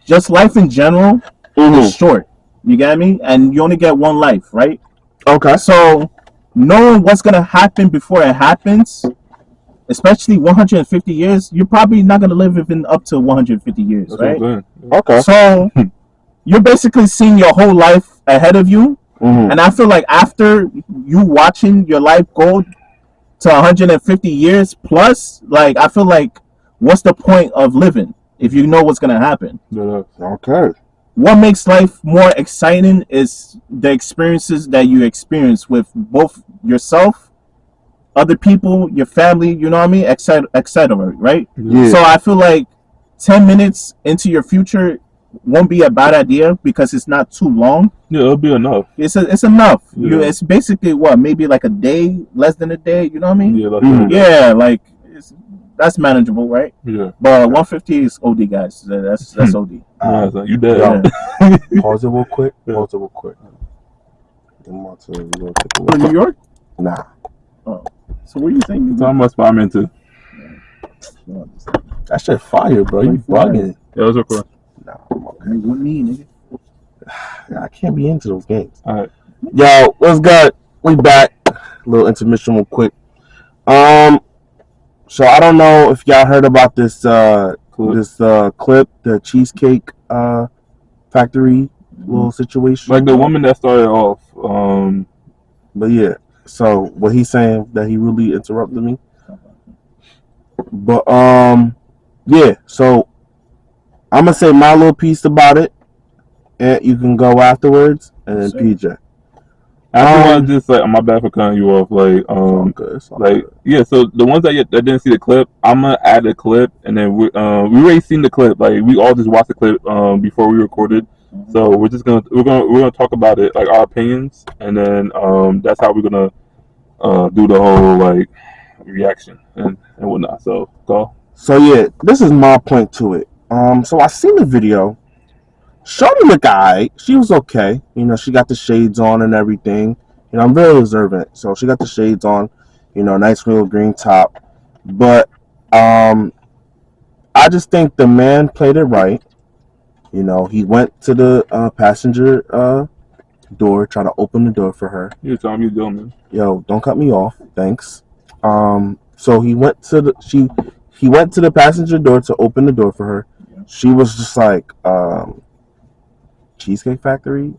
[SPEAKER 2] just life in general, is short. You get me? And you only get one life, right?
[SPEAKER 1] Okay.
[SPEAKER 2] So knowing what's gonna happen before it happens, especially 150 years, you're probably not gonna live even up to 150 years,
[SPEAKER 3] That's
[SPEAKER 2] right?
[SPEAKER 3] what I'm saying.
[SPEAKER 1] Okay.
[SPEAKER 2] So you're basically seeing your whole life ahead of you, and I feel like after you watching your life go to 150 years plus, like I feel like what's the point of living if you know what's gonna happen?
[SPEAKER 1] Okay.
[SPEAKER 2] What makes life more exciting is the experiences that you experience with both yourself, other people, your family, you know what I mean, etc., right?
[SPEAKER 1] Yeah.
[SPEAKER 2] So I feel like 10 minutes into your future won't be a bad idea because it's not too long.
[SPEAKER 3] Yeah, it'll be enough.
[SPEAKER 2] It's enough.
[SPEAKER 3] Yeah.
[SPEAKER 2] It's basically what, maybe like a day, less than a day, you know what I mean?
[SPEAKER 3] Yeah, less than a day.
[SPEAKER 2] Yeah, like that's manageable, right?
[SPEAKER 3] Yeah.
[SPEAKER 2] But 150 is OD, guys. That's OD.
[SPEAKER 3] Nah, son, you dead.
[SPEAKER 2] Yeah.
[SPEAKER 1] Pause it real quick.
[SPEAKER 3] Yeah.
[SPEAKER 1] Pause it real quick. I'm about to go take a
[SPEAKER 2] For
[SPEAKER 1] look.
[SPEAKER 2] New York?
[SPEAKER 1] Nah.
[SPEAKER 2] So what do you think?
[SPEAKER 3] Talking about Spider-Man 2.
[SPEAKER 1] That shit fire, bro. You bugging.
[SPEAKER 3] Yeah, let's record.
[SPEAKER 1] Nah, I'm okay.
[SPEAKER 2] What me, nigga?
[SPEAKER 1] I can't be into those games.
[SPEAKER 3] All right.
[SPEAKER 1] Yo, what's good? We back. A little intermission real quick. So I don't know if y'all heard about this clip, the Cheesecake Factory little situation.
[SPEAKER 3] Like the woman that started off.
[SPEAKER 1] But yeah, so what he's saying that he really interrupted me. But yeah, so I'm gonna say my little piece about it, and you can go afterwards, and then PJ.
[SPEAKER 3] I want to just like, my bad for cutting you off. Like,
[SPEAKER 1] It's all
[SPEAKER 3] like
[SPEAKER 1] good.
[SPEAKER 3] yeah. So the ones that didn't see the clip, I'm gonna add the clip, and then we already seen the clip. Like we all just watched the clip before we recorded. So we're gonna talk about it, like our opinions, and then that's how we're gonna do the whole like reaction and whatnot. So go.
[SPEAKER 1] So yeah, this is my point to it. So I seen the video. Shorty looked alright. She was okay. You know, she got the shades on and everything. You know, I'm very observant. So she got the shades on. You know, nice little green top. But I just think the man played it right. You know, he went to the passenger door, try to open the door for her.
[SPEAKER 3] You're telling me, man.
[SPEAKER 1] Yo, don't cut me off. Thanks. So he went to the passenger door to open the door for her. She was just like, Cheesecake Factory?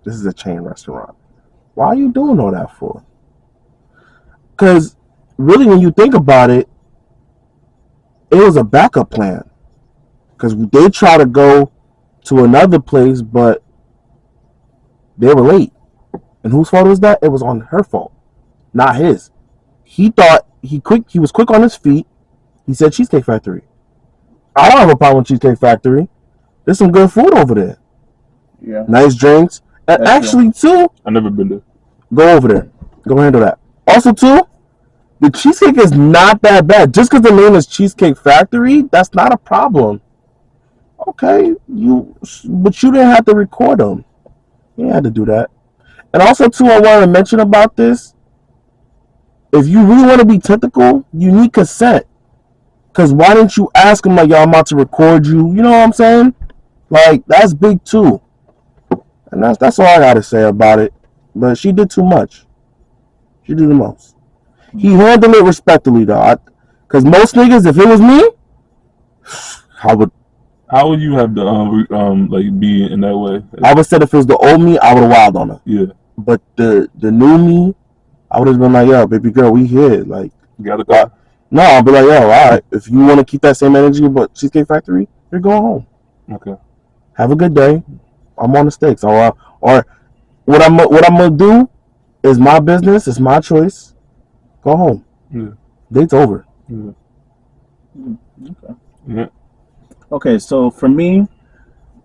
[SPEAKER 1] This is a chain restaurant. Why are you doing all that for? Because really, when you think about it, it was a backup plan. Because they tried to go to another place, but they were late. And whose fault was that? It was on her fault, not his. He thought he was quick on his feet. He said Cheesecake Factory. I don't have a problem with Cheesecake Factory. There's some good food over there.
[SPEAKER 2] Yeah.
[SPEAKER 1] Nice drinks. And actually, too,
[SPEAKER 3] I've never been there.
[SPEAKER 1] Go over there. Go handle that. Also, too, the cheesecake is not that bad. Just because the name is Cheesecake Factory, that's not a problem. Okay, but you didn't have to record them. You didn't have to do that. And also, too, I wanted to mention about this. If you really want to be technical, you need consent. Because why didn't you ask them, like, yo, I'm about to record you? You know what I'm saying? Like, that's big, too. And that's all I got to say about it. But she did too much. She did the most. He handled it respectfully, though. Because most niggas, if it was me, I would.
[SPEAKER 3] How would you have to like be in that way?
[SPEAKER 1] I would said if it was the old me, I would have wild on her.
[SPEAKER 3] Yeah.
[SPEAKER 1] But the new me, I would have been like, yo, baby girl, we here. Like,
[SPEAKER 3] you gotta go.
[SPEAKER 1] No, I'll be like, yo, all right. If you want to keep that same energy about Cheesecake Factory, you're going home.
[SPEAKER 3] Okay.
[SPEAKER 1] Have a good day. I'm on the sticks. Or what I'm gonna do is my business. It's my choice. Go home.
[SPEAKER 3] Yeah.
[SPEAKER 1] Date's over.
[SPEAKER 3] Yeah.
[SPEAKER 2] Okay.
[SPEAKER 3] Yeah.
[SPEAKER 2] Okay, so for me,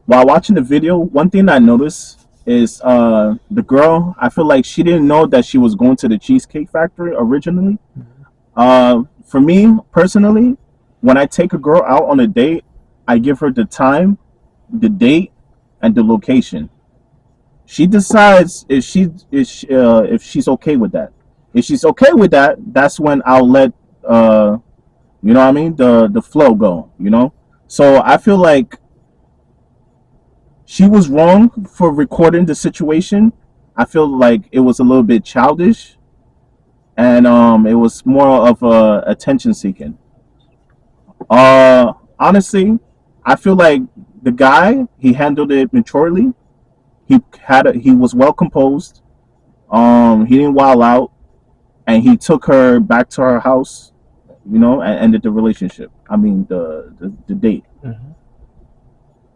[SPEAKER 2] while watching the video, one thing I noticed is the girl. I feel like she didn't know that she was going to the Cheesecake Factory originally. For me personally, when I take a girl out on a date, I give her the time, the date, and the location. She decides if she's okay with that. If she's okay with that, that's when I'll let you know what I mean, the flow go. You know, so I feel like she was wrong for recording the situation. I feel like it was a little bit childish, and it was more of a attention seeking. Honestly, I feel like the guy, he handled it maturely. He was well composed. He didn't wild out, and he took her back to her house. You know, and ended the relationship. I mean, the date.
[SPEAKER 1] Mm-hmm.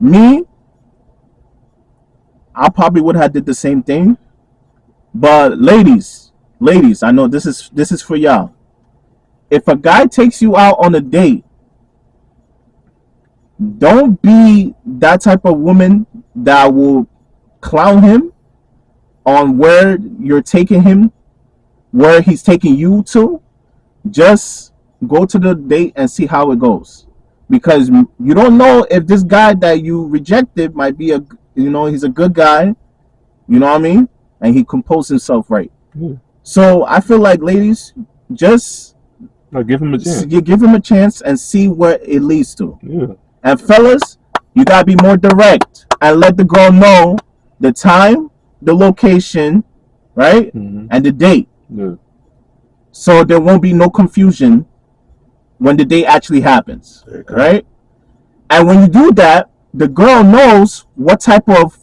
[SPEAKER 2] Me, I probably would have did the same thing. But ladies, I know this is for y'all. If a guy takes you out on a date, don't be that type of woman that will clown him on where you're taking him, where he's taking you to. Just go to the date and see how it goes, because you don't know if this guy that you rejected might be he's a good guy. You know what I mean? And he composed himself right.
[SPEAKER 3] Yeah.
[SPEAKER 2] So I feel like, ladies, just
[SPEAKER 3] Give him a chance.
[SPEAKER 2] give him a chance and see what it leads to.
[SPEAKER 3] Yeah.
[SPEAKER 2] And fellas, you gotta be more direct and let the girl know the time, the location, right, and the date.
[SPEAKER 3] Yeah.
[SPEAKER 2] So there won't be no confusion when the date actually happens, right? And when you do that, the girl knows what type of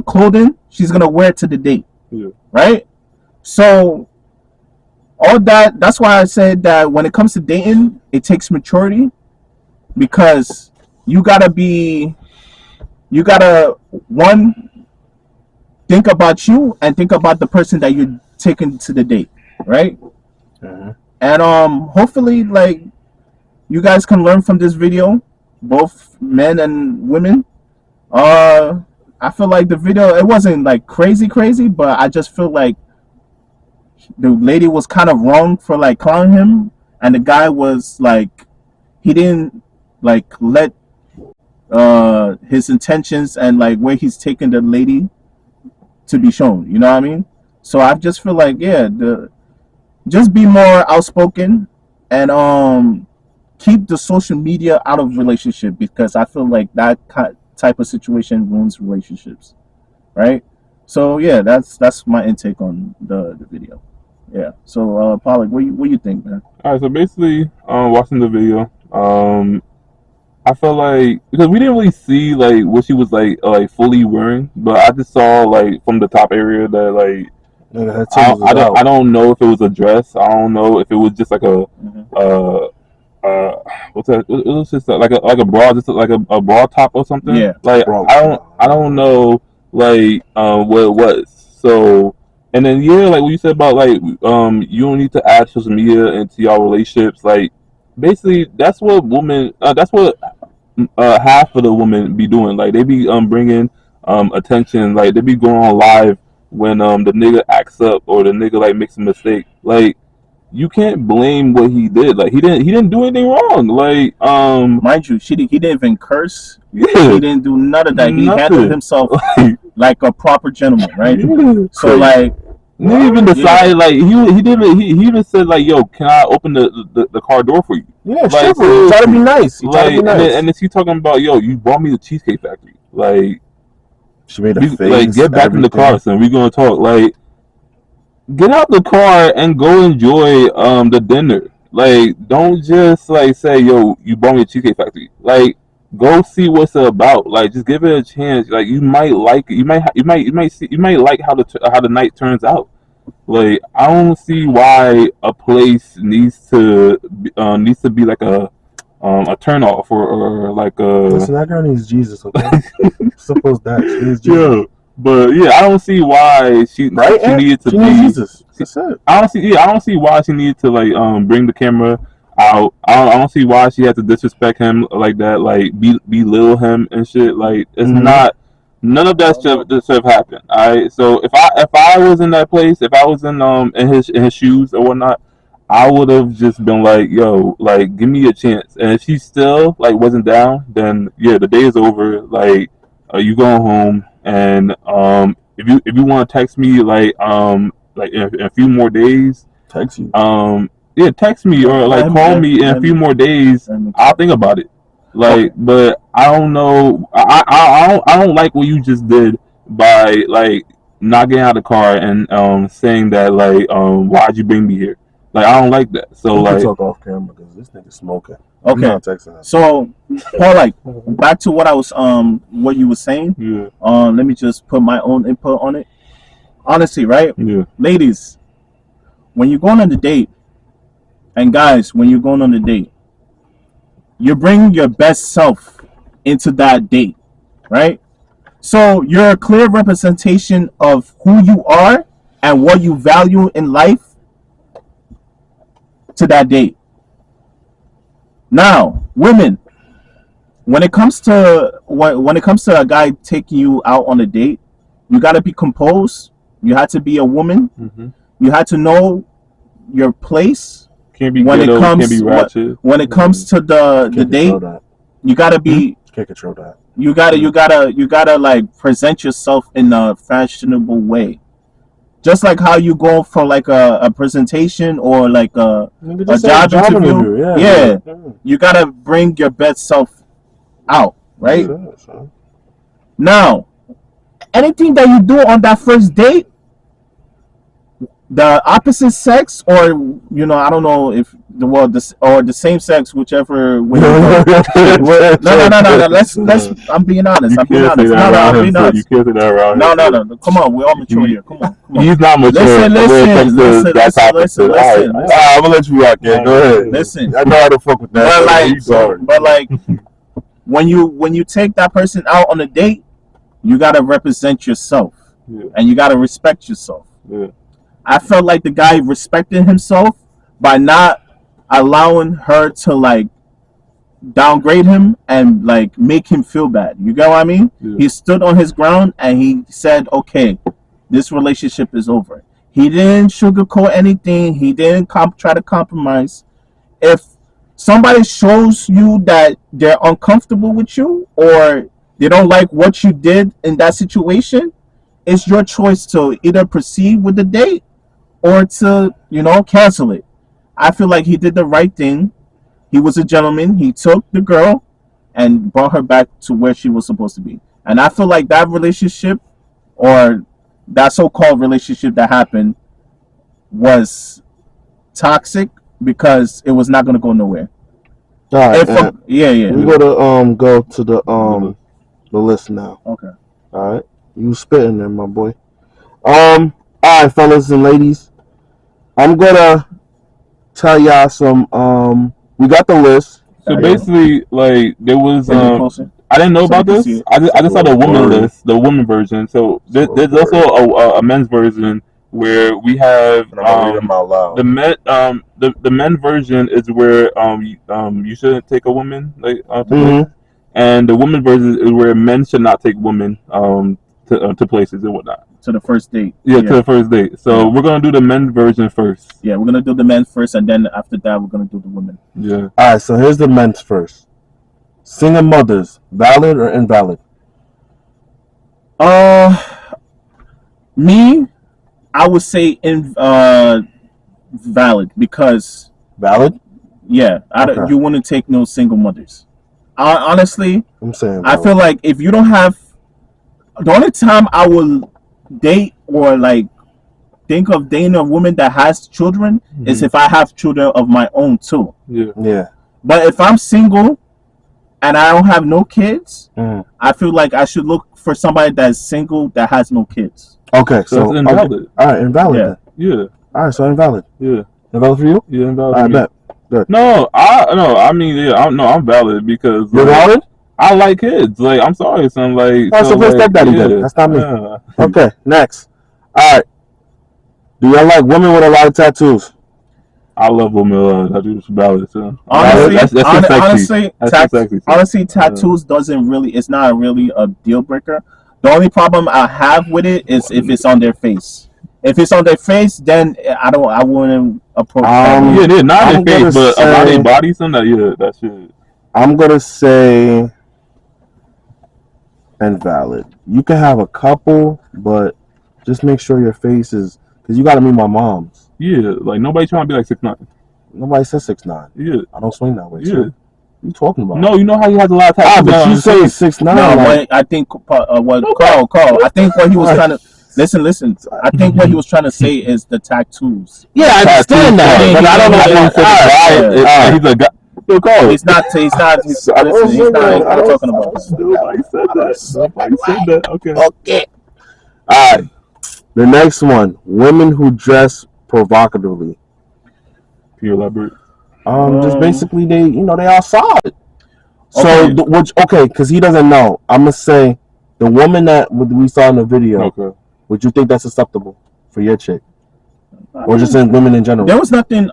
[SPEAKER 2] clothing she's gonna wear to the date, right? So all that's why I said that when it comes to dating, it takes maturity, because you gotta one, think about you and think about the person that you're taking to the date, right? And hopefully, like, you guys can learn from this video, both men and women. I feel like the video, it wasn't like crazy, but I just feel like the lady was kind of wrong for like clowning him, and the guy was like, he didn't like let his intentions and like where he's taking the lady to be shown. You know what I mean? So I just feel like, yeah, just be more outspoken, and keep the social media out of relationship, because I feel like that type of situation ruins relationships, right? So yeah, that's my intake on the video. Yeah. So Pollock, what you think, man?
[SPEAKER 3] All right. So basically, watching the video, I felt like, because we didn't really see like what she was like fully wearing, but I just saw like from the top area that like. I don't know if it was a dress. I don't know if it was just like a what's that? It was just like a bra, just like a bra top or something.
[SPEAKER 2] Yeah.
[SPEAKER 3] Like I don't know like what it was. So, and then yeah, like what you said about like you don't need to add social media into your relationships. Like basically that's what that's what half of the women be doing. Like they be bringing attention. Like they be going on live when the nigga acts up or the nigga like makes a mistake. Like you can't blame what he did. Like he didn't do anything wrong. Like
[SPEAKER 2] mind you, he didn't even curse.
[SPEAKER 3] Yeah,
[SPEAKER 2] he didn't do none of that. He handled himself like a proper gentleman, right?
[SPEAKER 3] Yeah,
[SPEAKER 2] so like
[SPEAKER 3] he even decided like he even said like, yo, can I open the car door for you?
[SPEAKER 1] Yeah,
[SPEAKER 3] like,
[SPEAKER 1] sure. You gotta be nice. You gotta be nice.
[SPEAKER 3] And then he talking about, yo, you brought me to Cheesecake Factory. Like
[SPEAKER 1] she made a face.
[SPEAKER 3] Like get back in the car, son. We gonna talk. Like get out the car and go enjoy the dinner. Like don't just like say, yo, you brought me to Cheesecake Factory. Like go see what's it about. Like just give it a chance. Like you might like it. You might like how the night turns out. Like I don't see why a place needs to be like a turn off or like a.
[SPEAKER 1] Listen, that girl needs Jesus. Okay, suppose that she needs Jesus.
[SPEAKER 3] Yeah. But yeah, I don't see why she needed to
[SPEAKER 1] she
[SPEAKER 3] be.
[SPEAKER 1] needs Jesus. That's it.
[SPEAKER 3] I don't see why she needed to like bring the camera out. I don't see why she had to disrespect him like that, like belittle him and shit. Like it's not none of that should have happened. Alright, so if I was in that place, if I was in his shoes or whatnot, I would have just been like, yo, like give me a chance. And if she still like wasn't down, then yeah, the day is over. Like you going home, and if you want to text me like in a few more days,
[SPEAKER 1] Text you.
[SPEAKER 3] yeah, text me or like call me in a few more days. I'll think about it. Like, but I don't know. I don't like what you just did by like not getting out of the car and saying that like why'd you bring me here? Like I don't like that. So
[SPEAKER 1] we
[SPEAKER 3] like
[SPEAKER 1] can talk off camera because this nigga's smoking.
[SPEAKER 2] Okay.
[SPEAKER 1] I'm not texting him.
[SPEAKER 2] So, Paul, like back to what I was what you were saying.
[SPEAKER 3] yeah,
[SPEAKER 2] Let me just put my own input on it. Honestly, right?
[SPEAKER 3] yeah,
[SPEAKER 2] Ladies, when you're going on the date, and guys, when you're going on the date, you're bringing your best self into that date, right? So you're a clear representation of who you are and what you value in life to that date. Now, women, when it comes to a guy taking you out on a date, you got to be composed. You had to be a woman.
[SPEAKER 3] mm-hmm.
[SPEAKER 2] You had to know your place.
[SPEAKER 3] Can't be
[SPEAKER 2] when
[SPEAKER 3] ghetto,
[SPEAKER 2] it comes
[SPEAKER 3] can't be ratchet.
[SPEAKER 2] when it comes to the date, you gotta be.
[SPEAKER 1] Can't control that.
[SPEAKER 2] You gotta like present yourself in a fashionable way, just like how you go for like a presentation or like a job interview. Yeah, you gotta bring your best self out, right? Now, anything that you do on that first date, the opposite sex, or I don't know if the same sex, whichever way. No. Let's. I'm being honest.
[SPEAKER 3] You can't say that around him.
[SPEAKER 2] No. Come on, we're all mature here. Come on.
[SPEAKER 3] He's not mature.
[SPEAKER 2] Listen.
[SPEAKER 1] I'm gonna let you rock, yeah. Go ahead.
[SPEAKER 2] Listen.
[SPEAKER 1] I know how to fuck with that.
[SPEAKER 2] But like, when you take that person out on a date, you gotta represent yourself, and you gotta respect yourself.
[SPEAKER 3] Yeah.
[SPEAKER 2] I felt like the guy respected himself by not allowing her to like downgrade him and like make him feel bad. You get what I mean?
[SPEAKER 3] Yeah.
[SPEAKER 2] He stood on his ground and he said, okay, this relationship is over. He didn't sugarcoat anything. He didn't try to compromise. If somebody shows you that they're uncomfortable with you or they don't like what you did in that situation, it's your choice to either proceed with the date or to, cancel it. I feel like he did the right thing. He was a gentleman. He took the girl and brought her back to where she was supposed to be. And I feel like that relationship, or that so-called relationship that happened, was toxic because it was not going to go nowhere.
[SPEAKER 1] All right. We're gonna go to the list now.
[SPEAKER 2] Okay.
[SPEAKER 1] All right. You spitting there, my boy. All right, fellas and ladies. I'm gonna tell y'all some. We got the list.
[SPEAKER 3] So basically, like there was. I didn't know about this. I just saw the woman list, the woman version. So there's also a men's version where we have the men. The men version is where you shouldn't take a woman like to places, and the woman version is where men should not take women to places and whatnot.
[SPEAKER 2] To the first date.
[SPEAKER 3] Yeah, to the first date. So we're gonna do the men's version first.
[SPEAKER 2] Yeah, we're gonna do the men first, and then after that, we're gonna do the women.
[SPEAKER 3] Yeah.
[SPEAKER 1] All right. So here's the men's first. Single mothers, valid or invalid?
[SPEAKER 2] Me, I would say valid because.
[SPEAKER 1] Valid?
[SPEAKER 2] Yeah, you wouldn't take no single mothers. Honestly,
[SPEAKER 1] I'm saying.
[SPEAKER 2] Valid. I feel like if you don't have, the only time I will date or like think of dating a woman that has children is if I have children of my own too.
[SPEAKER 1] Yeah.
[SPEAKER 2] But if I'm single and I don't have no kids, I feel like I should look for somebody that's single that has no kids.
[SPEAKER 1] Okay, so
[SPEAKER 3] invalid.
[SPEAKER 1] Okay. All right, invalid.
[SPEAKER 3] Yeah.
[SPEAKER 1] All right, so invalid.
[SPEAKER 3] Yeah.
[SPEAKER 1] Invalid for you?
[SPEAKER 3] Yeah, invalid.
[SPEAKER 1] I bet. Good.
[SPEAKER 3] No, I mean, I'm valid because
[SPEAKER 1] you're valid.
[SPEAKER 3] I like kids. Like, I'm sorry, son. Like,
[SPEAKER 1] Alright, so play
[SPEAKER 3] like,
[SPEAKER 1] stepdaddy then. That's not me. Okay, next. Alright. Do y'all like women with a lot of tattoos?
[SPEAKER 3] I love women. I do valid, son.
[SPEAKER 2] Honestly, tattoos doesn't really. It's not really a deal breaker. The only problem I have with it is if it's on their face. If it's on their face, then I wouldn't approach that.
[SPEAKER 3] Yeah, they're not on their face, but around their body, son. That shit.
[SPEAKER 1] I'm gonna say invalid. You can have a couple, but just make sure your face is, because you gotta meet my mom's.
[SPEAKER 3] Yeah, like nobody trying to be like 6'9".
[SPEAKER 1] Nobody says 6'9".
[SPEAKER 3] Yeah,
[SPEAKER 1] I don't swing that way.
[SPEAKER 3] Yeah,
[SPEAKER 1] what you talking about?
[SPEAKER 3] No, you know how he has a lot of tattoos.
[SPEAKER 1] But you say 6'9".
[SPEAKER 2] No, like, I think Carl. I think what he was trying to listen. I think what he was trying to say is the tattoos.
[SPEAKER 1] Yeah, I understand that, but I don't know.
[SPEAKER 3] He's a guy.
[SPEAKER 2] He's not talking about
[SPEAKER 3] Nobody said that. Okay.
[SPEAKER 1] All right. The next one: women who dress provocatively.
[SPEAKER 3] Can you elaborate?
[SPEAKER 1] Just basically they outside. So because he doesn't know, I'm gonna say the woman that we saw in the video.
[SPEAKER 3] Okay.
[SPEAKER 1] Would you think that's acceptable for your chick, or just in women in general?
[SPEAKER 2] There was nothing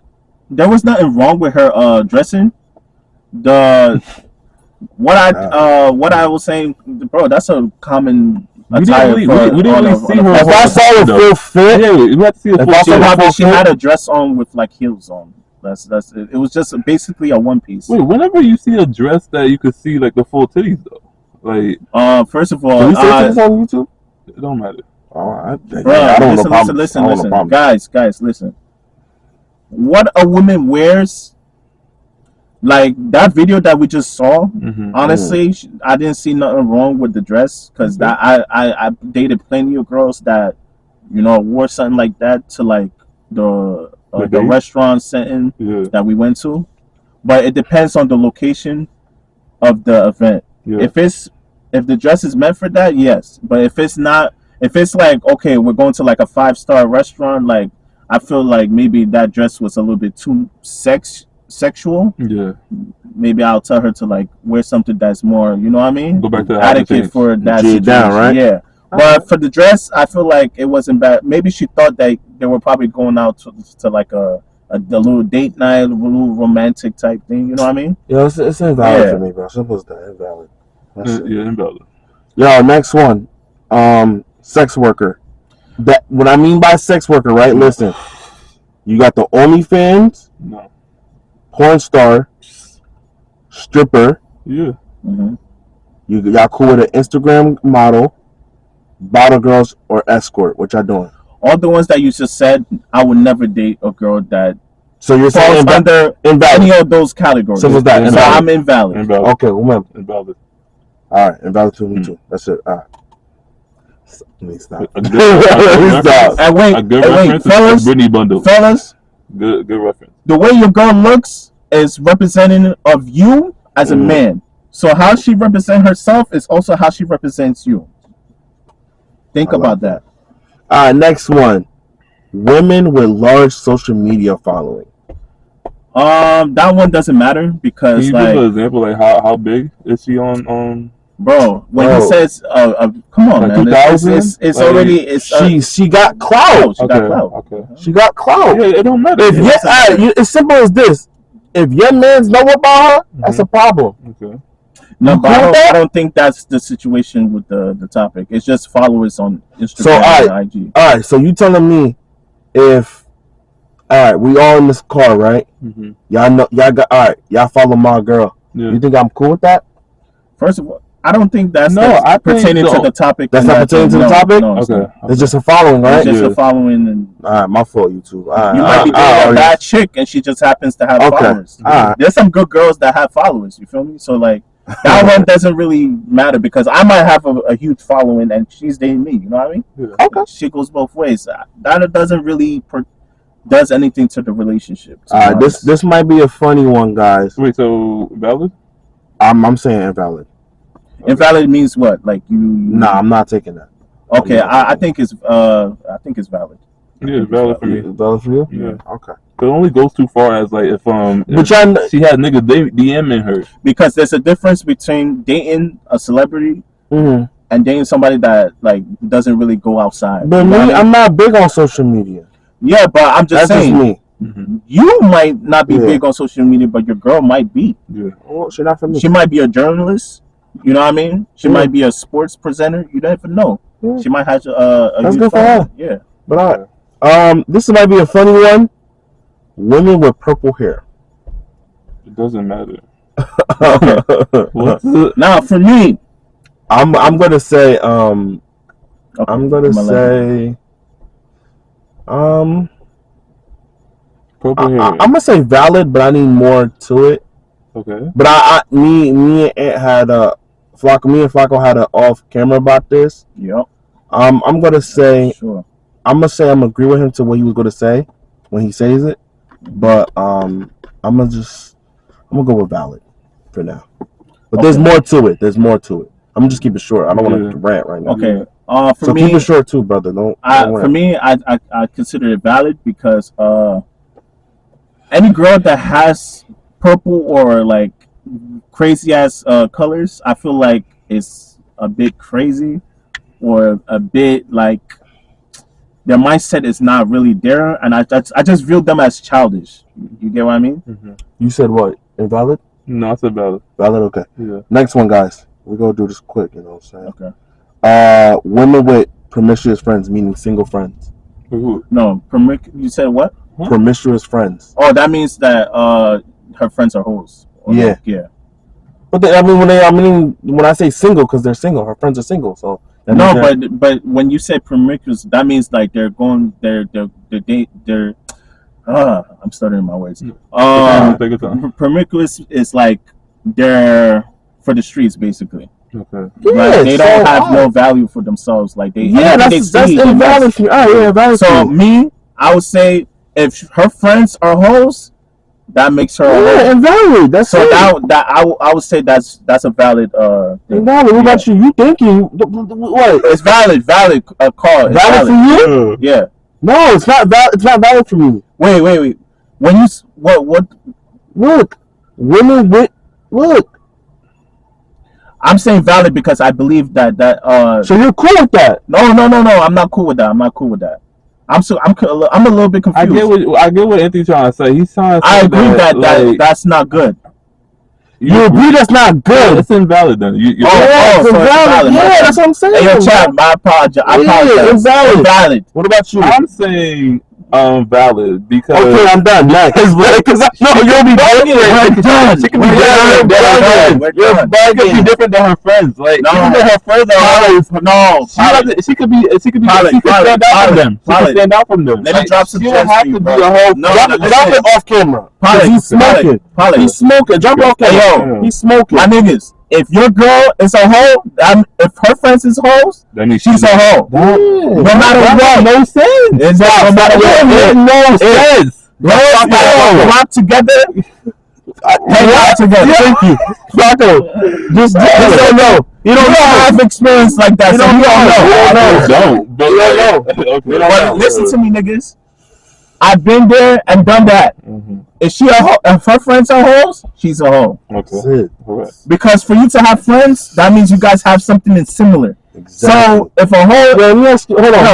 [SPEAKER 2] wrong with her dressing. What I was saying, bro, that's a common attire. We didn't really see her.
[SPEAKER 1] If I saw a full fit,
[SPEAKER 3] we had to see a full fit.
[SPEAKER 2] She had a dress on with like heels on. That's it. It was just basically a one piece.
[SPEAKER 3] Wait, whenever you see a dress that you could see like the full titties though, like
[SPEAKER 2] first of all,
[SPEAKER 1] can we see this on YouTube?
[SPEAKER 3] It don't matter.
[SPEAKER 1] I don't
[SPEAKER 2] listen, guys, listen. What a woman wears, like that video that we just saw. Honestly, I didn't see nothing wrong with the dress because that I dated plenty of girls that wore something like that to like the restaurant setting that we went to, but it depends on the location of the event. If the dress is meant for that, yes, but if it's not. If it's like, okay, we're going to like a 5-star restaurant, like I feel like maybe that dress was a little bit too sexual.
[SPEAKER 3] Yeah.
[SPEAKER 2] Maybe I'll tell her to like wear something that's more, you know what I mean?
[SPEAKER 3] Go back to
[SPEAKER 2] adequate for that situation.
[SPEAKER 1] Down, right?
[SPEAKER 2] Yeah. But for the dress, I feel like it wasn't bad. Maybe she thought that they were probably going out to like a little date night, a little romantic type thing. You know what I mean?
[SPEAKER 1] Yeah, it's invalid for me, bro. Simple as that. Invalid.
[SPEAKER 3] Invalid.
[SPEAKER 1] Yo, next one. Sex worker. That what I mean by sex worker, right? Listen, you got the OnlyFans, porn star, stripper.
[SPEAKER 3] Yeah.
[SPEAKER 1] Y'all cool with an Instagram model, bottle girls, or escort? What y'all doing?
[SPEAKER 2] All the ones that you just said, I would never date a girl that.
[SPEAKER 1] So you're saying
[SPEAKER 2] under any of those categories.
[SPEAKER 1] So what's that?
[SPEAKER 2] So I'm invalid.
[SPEAKER 1] Okay, remember.
[SPEAKER 3] Invalid.
[SPEAKER 1] All right, invalid to me too. That's it. All right. Let me stop.
[SPEAKER 2] A good reference, fellas.
[SPEAKER 3] Britney bundle.
[SPEAKER 2] Fellas.
[SPEAKER 3] Good reference.
[SPEAKER 2] The way your girl looks is representing of you as a man. So how she represents herself is also how she represents you. Think about that.
[SPEAKER 1] All right, next one. Women with large social media following.
[SPEAKER 2] That one doesn't matter because
[SPEAKER 3] can you give an example? Like how big is she on?
[SPEAKER 2] Bro, when he says, come on,
[SPEAKER 1] like
[SPEAKER 2] man, it's like, already.
[SPEAKER 1] She got clout. She got clout.
[SPEAKER 3] Yeah, it don't matter.
[SPEAKER 1] It's simple as this. If your mans know about her, that's a problem.
[SPEAKER 3] Okay.
[SPEAKER 2] No, but I don't think that's the situation with the topic. It's just followers on Instagram and IG.
[SPEAKER 1] All right, so you telling me if we all in this car, right? Y'all follow my girl.
[SPEAKER 3] Yeah.
[SPEAKER 1] You think I'm cool with that?
[SPEAKER 2] First of all, I don't think that's
[SPEAKER 1] pertaining
[SPEAKER 2] to the topic.
[SPEAKER 1] That's not pertaining to the topic?
[SPEAKER 2] No,
[SPEAKER 1] okay. It's just a following, right?
[SPEAKER 2] It's just a following. And
[SPEAKER 1] all right, my fault, you two.
[SPEAKER 2] You might be dating a bad chick and she just happens to have followers. There's some good girls that have followers, you feel me? So, like, that one doesn't really matter because I might have a huge following and she's dating me, you know what I mean?
[SPEAKER 3] Yeah.
[SPEAKER 2] Okay. Shit goes both ways. That doesn't really does anything to the relationship.
[SPEAKER 1] All right, this might be a funny one, guys.
[SPEAKER 3] Wait, so valid?
[SPEAKER 1] I'm saying invalid.
[SPEAKER 2] Invalid means what? Like you?
[SPEAKER 1] Nah, I'm not taking that.
[SPEAKER 2] Okay, I think it's valid.
[SPEAKER 3] Yeah, valid for me.
[SPEAKER 1] Valid for you?
[SPEAKER 3] Yeah.
[SPEAKER 1] Okay.
[SPEAKER 3] It only goes too far as like if she had niggas DMing her.
[SPEAKER 2] Because there's a difference between dating a celebrity
[SPEAKER 1] Mm-hmm.
[SPEAKER 2] and dating somebody that like doesn't really go outside.
[SPEAKER 1] But me, I'm not big on social media.
[SPEAKER 2] Yeah, but I'm just
[SPEAKER 1] That's
[SPEAKER 2] saying.
[SPEAKER 1] Just me.
[SPEAKER 3] Mm-hmm.
[SPEAKER 2] You might not be big on social media, but your girl might be.
[SPEAKER 3] Yeah.
[SPEAKER 1] Well, she's not for me.
[SPEAKER 2] She might be a journalist. You know what I mean? She might be a sports presenter. You don't even know.
[SPEAKER 1] Yeah.
[SPEAKER 2] She might have a
[SPEAKER 1] That's good for her.
[SPEAKER 2] Yeah.
[SPEAKER 1] But this might be a funny one. Women with purple hair.
[SPEAKER 3] It doesn't matter.
[SPEAKER 2] Now for me,
[SPEAKER 1] I'm gonna say I'm gonna say
[SPEAKER 3] purple hair.
[SPEAKER 1] I'm gonna say valid, but I need more to it.
[SPEAKER 3] Okay.
[SPEAKER 1] But me and Ant had me and Flacco had an off camera about this.
[SPEAKER 2] Yep.
[SPEAKER 1] I'm gonna say
[SPEAKER 2] sure.
[SPEAKER 1] I'm gonna agree with him to what he was gonna say when he says it, but I'm gonna go with valid for now. But there's more to it. There's more to it. I'm gonna just keep it short. I don't want to rant right now.
[SPEAKER 2] Okay. For
[SPEAKER 1] so
[SPEAKER 2] me,
[SPEAKER 1] keep it short too, brother. Don't
[SPEAKER 2] for me, I consider it valid because any girl that has purple or like crazy ass colors, I feel like it's a bit crazy or a bit like their mindset is not really there, and I just view them as childish. You get what I mean?
[SPEAKER 3] Mm-hmm.
[SPEAKER 1] You said what? Invalid?
[SPEAKER 3] No, I said valid.
[SPEAKER 1] Valid. Okay.
[SPEAKER 3] Yeah.
[SPEAKER 1] Next one, guys. We're gonna do this quick. You know what I'm saying?
[SPEAKER 2] Okay.
[SPEAKER 1] Women with promiscuous friends, meaning single friends.
[SPEAKER 3] Who?
[SPEAKER 2] No, you said what?
[SPEAKER 3] Huh?
[SPEAKER 1] Promiscuous friends.
[SPEAKER 2] Oh, that means that her friends are hoes.
[SPEAKER 1] Yeah.
[SPEAKER 2] Yeah.
[SPEAKER 1] But when I say single, because they're single, her friends are single. So
[SPEAKER 2] no, but when you say promiscuous, that means like they're I'm stuttering my words. Promiscuous is like they're for the streets basically.
[SPEAKER 3] Okay.
[SPEAKER 1] Yeah,
[SPEAKER 2] they don't have no value for themselves. Like they
[SPEAKER 1] that's invalid for me. Valid.
[SPEAKER 2] So me, I would say if her friends are hoes, that makes her
[SPEAKER 1] invalid. That's
[SPEAKER 2] so that I would say that's a valid
[SPEAKER 1] invalid. What about you? You thinking what?
[SPEAKER 2] It's valid call.
[SPEAKER 1] Valid for you?
[SPEAKER 2] Yeah.
[SPEAKER 1] No, it's not valid. It's not valid for me.
[SPEAKER 2] Wait. When you what?
[SPEAKER 1] Look, women with look.
[SPEAKER 2] I'm saying valid because I believe that
[SPEAKER 1] So you're cool with that?
[SPEAKER 2] No. I'm not cool with that. I'm a little bit confused.
[SPEAKER 3] I get what Anthony's trying to say. He's trying to say
[SPEAKER 2] I agree that that's not good.
[SPEAKER 1] You agree that's not good?
[SPEAKER 3] It's invalid then.
[SPEAKER 2] It's invalid.
[SPEAKER 1] Yeah, that's what I'm saying.
[SPEAKER 2] Hey, yo, Chad, I apologize. Invalid.
[SPEAKER 1] What about you?
[SPEAKER 3] I'm saying valid because
[SPEAKER 1] okay, I'm done. Next, because you'll be bugging.
[SPEAKER 2] We're done.
[SPEAKER 3] She can be different than her friends. Like even though her friends are
[SPEAKER 2] no,
[SPEAKER 3] she could stand out from them. She can stand out from them.
[SPEAKER 2] Let me drop some.
[SPEAKER 3] She don't have to be a whole.
[SPEAKER 1] Drop it off camera.
[SPEAKER 2] He's smoking.
[SPEAKER 1] He's smoking. Drop it off camera. He's smoking.
[SPEAKER 2] My niggas. If your girl is a hoe, if her friends is hoes, she's a hoe. No matter what.
[SPEAKER 3] No sense.
[SPEAKER 2] No matter what.
[SPEAKER 3] No sense.
[SPEAKER 2] Rock together.
[SPEAKER 1] Thank you. Flacco, just don't know. You don't have experience like that, so you don't know.
[SPEAKER 2] But listen to me, niggas. I've been there and done that. Mm-hmm. If her friends are hoes, she's a hoe.
[SPEAKER 3] Okay.
[SPEAKER 2] Because for you to have friends, that means you guys have something that's similar. Exactly. So if a hoe, hold on.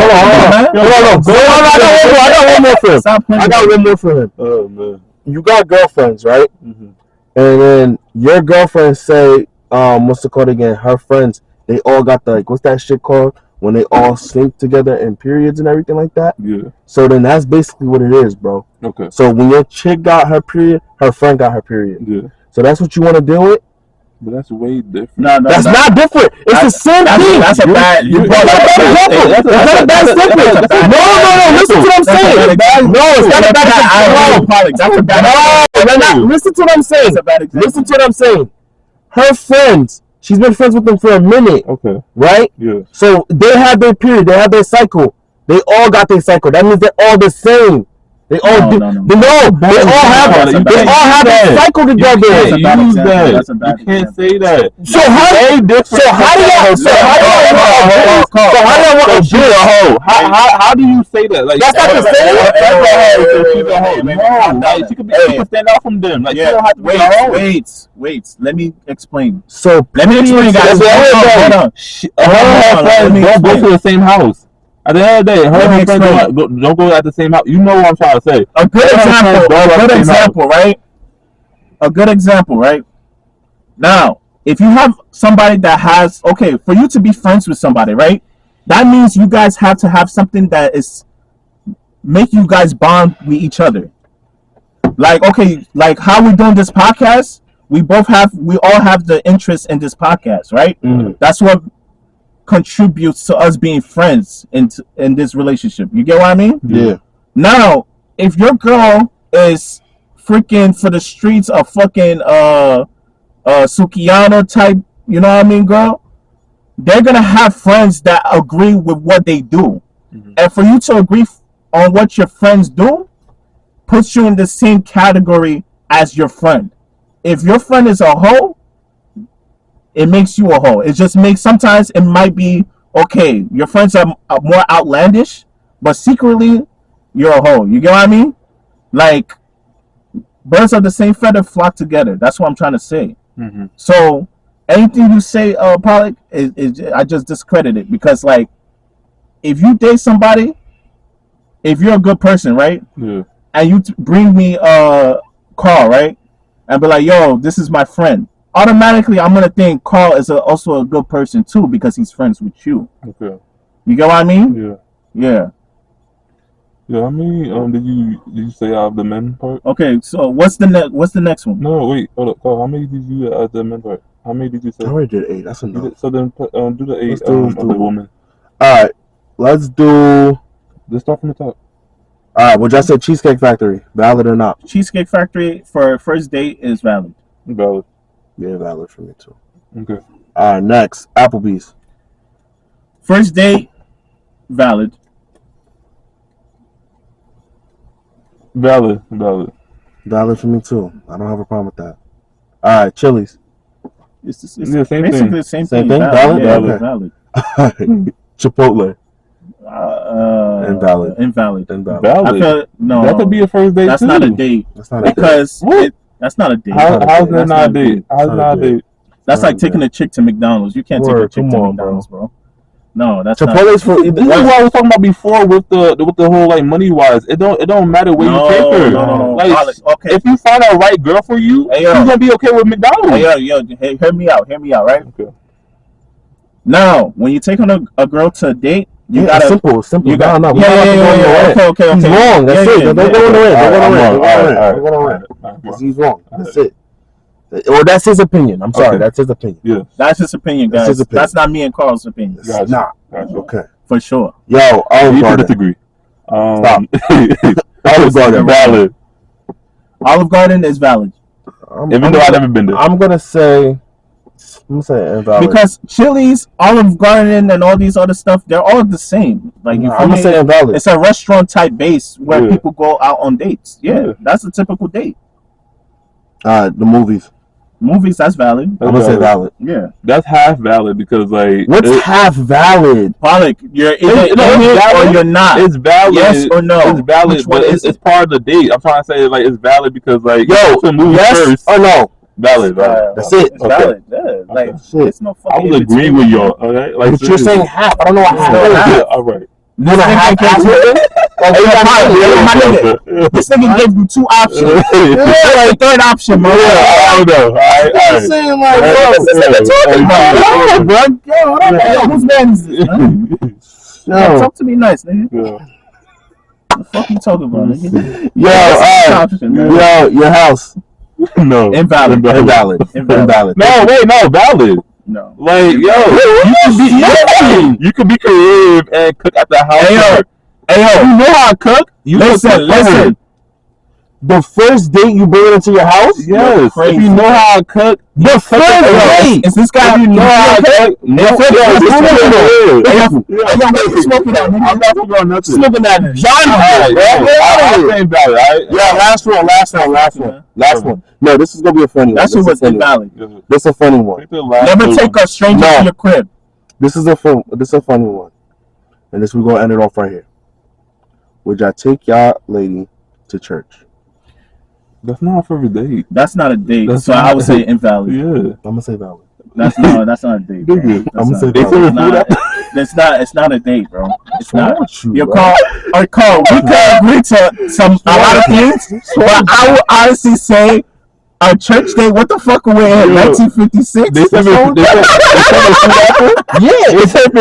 [SPEAKER 2] I got one more for him.
[SPEAKER 3] Oh man.
[SPEAKER 1] You got girlfriends, right? Mm-hmm. And then your girlfriends say, what's it called again? Her friends, they all got the what's that shit called? When they all sync together in periods and everything like that.
[SPEAKER 3] Yeah.
[SPEAKER 1] So then that's basically what it is, bro.
[SPEAKER 3] Okay.
[SPEAKER 1] So when your chick got her period, her friend got her period.
[SPEAKER 3] Yeah.
[SPEAKER 1] So that's what you want to deal with?
[SPEAKER 3] But that's way different.
[SPEAKER 2] No,
[SPEAKER 1] that's not different. It's the same thing.
[SPEAKER 2] That's a bad.
[SPEAKER 1] That's not a bad statement. No. Listen to what I'm saying. No, it's not a bad example. That's a bad. No, listen to what I'm saying. Listen to what I'm saying. Her friends. She's been friends with them for a minute.
[SPEAKER 3] Okay.
[SPEAKER 1] Right?
[SPEAKER 3] Yeah.
[SPEAKER 1] So they had their period. They had their cycle. They all got their cycle. That means they're all the same. They all
[SPEAKER 2] No,
[SPEAKER 1] do.
[SPEAKER 2] no, no.
[SPEAKER 1] They all have a cycle together.
[SPEAKER 3] You can't use that.
[SPEAKER 2] That's a bad
[SPEAKER 3] You can't
[SPEAKER 2] example.
[SPEAKER 3] say that.
[SPEAKER 1] So how do you want to do it?
[SPEAKER 3] How do you say that? Like
[SPEAKER 1] That's not the same.
[SPEAKER 3] No, like she could be able to stand out from them. Like she don't have to be a hoe.
[SPEAKER 2] Wait. Let me explain.
[SPEAKER 1] So
[SPEAKER 2] Let me explain, guys. Hold on.
[SPEAKER 3] Her friends don't go to the same house. At the end of the day, her and her friends don't go at the same house. You know what I'm trying to say.
[SPEAKER 2] A good example, right? A good example, right? Now, if you have somebody that has, okay, for you to be friends with somebody, right? That means you guys have to have something that is make you guys bond with each other. Like, okay, like how we doing this podcast, we all have the interest in this podcast, right?
[SPEAKER 1] Mm-hmm.
[SPEAKER 2] That's what contributes to us being friends in this relationship. You get what I mean?
[SPEAKER 1] Yeah.
[SPEAKER 2] Now, if your girl is freaking for the streets of fucking Sukiyana type, you know what I mean, girl, they're gonna have friends that agree with what they do. Mm-hmm. And for you to agree on what your friends do puts you in the same category as your friend. If your friend is a hoe, it makes you a hoe. It just makes, sometimes it might be, okay, your friends are more outlandish, but secretly, you're a hoe. You get what I mean? Like, birds of the same feather flock together. That's what I'm trying to say. Mm-hmm. So, anything you say, Pollock, I just discredit it. Because, like, if you date somebody, if you're a good person, right?
[SPEAKER 3] Yeah.
[SPEAKER 2] And you bring me Carl, right? And be like, yo, this is my friend. Automatically, I'm gonna think Carl is also a good person too because he's friends with you.
[SPEAKER 3] Okay.
[SPEAKER 2] You get what I mean?
[SPEAKER 3] Yeah.
[SPEAKER 2] Yeah.
[SPEAKER 3] Yeah. How many did you say out of the men part?
[SPEAKER 2] Okay. So what's the next one?
[SPEAKER 3] No, wait. Hold up. Carl, how many did you add the men part? How many did you say?
[SPEAKER 1] I already did 8. That's enough.
[SPEAKER 3] So then do the 8
[SPEAKER 1] of
[SPEAKER 3] the woman.
[SPEAKER 1] All right. Let's start
[SPEAKER 3] from the top.
[SPEAKER 1] All right. Well, just say Cheesecake Factory. Valid or not?
[SPEAKER 2] Cheesecake Factory for first date is valid.
[SPEAKER 3] Valid.
[SPEAKER 1] Yeah, valid for me too.
[SPEAKER 3] Okay.
[SPEAKER 1] All right. Next, Applebee's.
[SPEAKER 2] First date, valid.
[SPEAKER 3] Valid.
[SPEAKER 1] Valid for me too. I don't have a problem with that. All right. Chili's.
[SPEAKER 2] It's
[SPEAKER 3] same
[SPEAKER 2] basically
[SPEAKER 3] thing.
[SPEAKER 2] the same
[SPEAKER 1] Same
[SPEAKER 2] thing.
[SPEAKER 1] thing?
[SPEAKER 2] Valid. Yeah,
[SPEAKER 1] Okay.
[SPEAKER 2] valid.
[SPEAKER 1] All right. Chipotle. Invalid.
[SPEAKER 2] I feel, no.
[SPEAKER 3] That could be a first date.
[SPEAKER 2] That's
[SPEAKER 3] too.
[SPEAKER 2] not a date.
[SPEAKER 1] That's not a
[SPEAKER 2] Because
[SPEAKER 3] date.
[SPEAKER 2] that's not a date.
[SPEAKER 3] How's that not a date? How's not a date?
[SPEAKER 2] That's like taking a chick to McDonald's. You can't take a chick to McDonald's, bro. No, that's
[SPEAKER 1] Chipotle's
[SPEAKER 2] not.
[SPEAKER 1] for.
[SPEAKER 3] This is what I was talking about before with the whole like money wise. It don't matter where you take her.
[SPEAKER 2] No.
[SPEAKER 3] Like,
[SPEAKER 2] okay.
[SPEAKER 3] if you find a right girl for you, she's gonna be okay with McDonald's.
[SPEAKER 2] Hey, hear me out, right?
[SPEAKER 3] Okay.
[SPEAKER 2] Now, when you take on a girl to a date, you gotta
[SPEAKER 1] simple.
[SPEAKER 2] You got,
[SPEAKER 1] no.
[SPEAKER 2] Okay.
[SPEAKER 1] He's wrong. That's it. Don't go in the red. Don't go. He's wrong. That's it. Or that's his opinion. I'm sorry. Okay. That's his opinion.
[SPEAKER 3] Yeah.
[SPEAKER 2] That's his opinion, guys. That's not me and Carl's opinion.
[SPEAKER 1] It's not. Okay.
[SPEAKER 2] For sure.
[SPEAKER 1] Yo, Olive Garden.
[SPEAKER 3] Disagree.
[SPEAKER 1] Stop.
[SPEAKER 3] Olive Garden. Valid.
[SPEAKER 2] Olive Garden is valid.
[SPEAKER 3] Even though I've never been there.
[SPEAKER 1] I'm gonna say invalid.
[SPEAKER 2] Because Chili's, Olive Garden, and all these other stuff, they're all the same. Like,
[SPEAKER 1] I'm gonna say invalid.
[SPEAKER 2] It's a restaurant type base where people go out on dates. Yeah, that's a typical date.
[SPEAKER 1] The movies.
[SPEAKER 2] Movies, that's valid.
[SPEAKER 1] I'm gonna say valid.
[SPEAKER 2] Yeah,
[SPEAKER 3] that's half valid because like
[SPEAKER 1] what's half valid?
[SPEAKER 2] Pollock, you're either valid or you're not.
[SPEAKER 3] It's valid.
[SPEAKER 2] Yes or no?
[SPEAKER 3] It's valid, but it's part of the date. I'm trying to say like it's valid because like
[SPEAKER 1] yes
[SPEAKER 3] first.
[SPEAKER 1] or no?
[SPEAKER 3] Valid.
[SPEAKER 1] That's it.
[SPEAKER 2] It's valid. Yeah, like it's no fucking.
[SPEAKER 3] I was agreeing with y'all. Okay, like
[SPEAKER 1] but you're saying half. I don't know what half is.
[SPEAKER 3] All right.
[SPEAKER 1] You want to have half?
[SPEAKER 2] This nigga gave you 2 options. Like third option, bro.
[SPEAKER 3] I don't know.
[SPEAKER 1] I'm saying like,
[SPEAKER 2] bro. Whose man is this? Talk to me nice, nigga. What the fuck you talking about, nigga?
[SPEAKER 1] Yo, your house.
[SPEAKER 3] No.
[SPEAKER 2] Invalid.
[SPEAKER 3] No, wait, no, valid.
[SPEAKER 2] No.
[SPEAKER 3] Like, you can be creative and cook at the house.
[SPEAKER 2] Hey, yo.
[SPEAKER 3] You know how to cook?
[SPEAKER 2] Listen.
[SPEAKER 1] The first date you bring it into your house?
[SPEAKER 3] Yes. If you know how to cook,
[SPEAKER 1] The first date.
[SPEAKER 2] Is this guy?
[SPEAKER 3] if you know how to cook, no,
[SPEAKER 1] I'm not smoking that Johnny, bro.
[SPEAKER 3] I'm saying valid, right?
[SPEAKER 1] Yeah, last one. No, this is gonna be a funny one.
[SPEAKER 2] That's what was invalid.
[SPEAKER 1] This is a funny one.
[SPEAKER 2] Never take a stranger to your crib.
[SPEAKER 1] This is a funny one, and this we're gonna end it off right here. Would y'all take y'all lady to church?
[SPEAKER 3] That's not a first date.
[SPEAKER 2] That's not a date.
[SPEAKER 3] That's
[SPEAKER 2] so
[SPEAKER 3] not
[SPEAKER 2] I would say invalid.
[SPEAKER 3] Yeah.
[SPEAKER 1] I'm gonna say valid.
[SPEAKER 2] That's not a date. Bro.
[SPEAKER 3] Nigga,
[SPEAKER 2] That's
[SPEAKER 1] I'm gonna
[SPEAKER 2] not-
[SPEAKER 1] say
[SPEAKER 3] They
[SPEAKER 1] valid.
[SPEAKER 3] serve food after.
[SPEAKER 2] It's not a date, bro. It's
[SPEAKER 1] What's wrong
[SPEAKER 2] not.
[SPEAKER 1] with you,
[SPEAKER 2] Yo,
[SPEAKER 1] bro?
[SPEAKER 2] Carl, we can agree to a lot of things, but I would honestly say a church date. What the fuck were we in? 1956?
[SPEAKER 3] They serve food after.
[SPEAKER 1] Yeah,
[SPEAKER 3] Listen,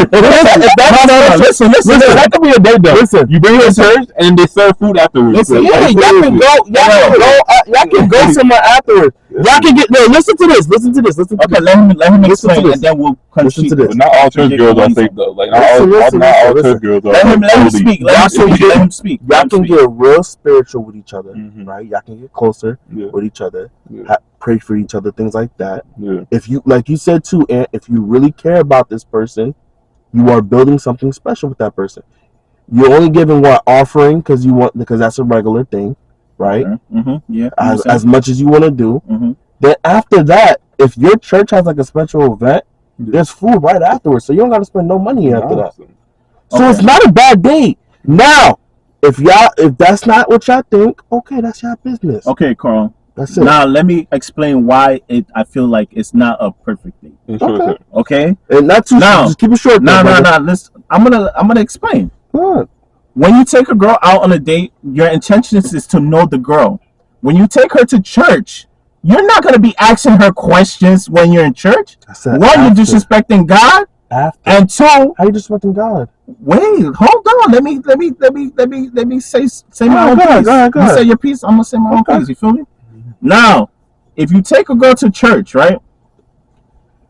[SPEAKER 3] that could be a date though.
[SPEAKER 1] Listen,
[SPEAKER 3] you bring her to church and they serve food afterwards.
[SPEAKER 2] Listen,
[SPEAKER 1] yeah, y'all can go somewhere afterwards. Y'all can get listen to this.
[SPEAKER 2] Okay, let him
[SPEAKER 1] Listen to
[SPEAKER 2] explain,
[SPEAKER 1] this.
[SPEAKER 2] and then we'll
[SPEAKER 1] Listen to
[SPEAKER 2] concede.
[SPEAKER 1] this.
[SPEAKER 3] But not all church girls are fake though. Like not all church girls are.
[SPEAKER 2] Let him
[SPEAKER 3] holy.
[SPEAKER 2] speak. Let him speak.
[SPEAKER 1] Y'all can get real spiritual with each other,
[SPEAKER 3] Mhm.
[SPEAKER 1] right? Y'all can get closer
[SPEAKER 3] Yeah.
[SPEAKER 1] with each other,
[SPEAKER 3] Yeah.
[SPEAKER 1] pray for each other, things like that.
[SPEAKER 3] Yeah.
[SPEAKER 1] If you, like you said too, Aunt, if you really care about this person, you are building something special with that person. You're only giving what offering because that's a regular thing, right?
[SPEAKER 2] Mm-hmm. Yeah.
[SPEAKER 1] As much as you want to do.
[SPEAKER 2] Mm-hmm.
[SPEAKER 1] Then after that, if your church has like a special event,
[SPEAKER 3] Yeah.
[SPEAKER 1] there's food right afterwards, so you don't got to spend no money after that.
[SPEAKER 3] Awesome.
[SPEAKER 1] So it's not a bad date. Now, if that's not what y'all think, okay, that's your business.
[SPEAKER 2] Okay, Carl.
[SPEAKER 1] That's it.
[SPEAKER 2] Now let me explain why I feel like it's not a perfect date.
[SPEAKER 1] Okay.
[SPEAKER 2] Okay.
[SPEAKER 1] And not too.
[SPEAKER 2] Now-
[SPEAKER 1] just keep it short.
[SPEAKER 2] No. Listen, I'm gonna explain.
[SPEAKER 1] Good.
[SPEAKER 2] When you take a girl out on a date, your intention is to know the girl. When you take her to church, you're not gonna be asking her questions when you're in church.
[SPEAKER 1] I said
[SPEAKER 2] One, you're
[SPEAKER 1] after.
[SPEAKER 2] disrespecting God,
[SPEAKER 1] After.
[SPEAKER 2] and two,
[SPEAKER 1] How you disrespecting God?
[SPEAKER 2] wait, hold on. Let me say my own
[SPEAKER 1] Go ahead,
[SPEAKER 2] piece.
[SPEAKER 1] go ahead.
[SPEAKER 2] You say your piece, I'm gonna say my own
[SPEAKER 1] Okay.
[SPEAKER 2] piece. You feel me? Now, if you take a girl to church, right?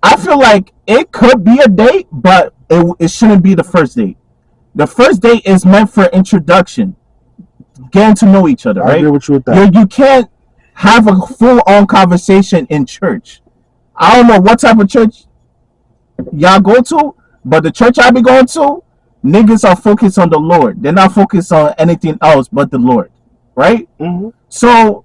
[SPEAKER 2] I feel like it could be a date, but it shouldn't be the first date. The first date is meant for introduction, getting to know each other,
[SPEAKER 1] I
[SPEAKER 2] right?
[SPEAKER 1] agree with you with that.
[SPEAKER 2] You can't have a full-on conversation in church. I don't know what type of church y'all go to, but the church I be going to, niggas are focused on the Lord. They're not focused on anything else but the Lord, right?
[SPEAKER 1] Mm-hmm.
[SPEAKER 2] So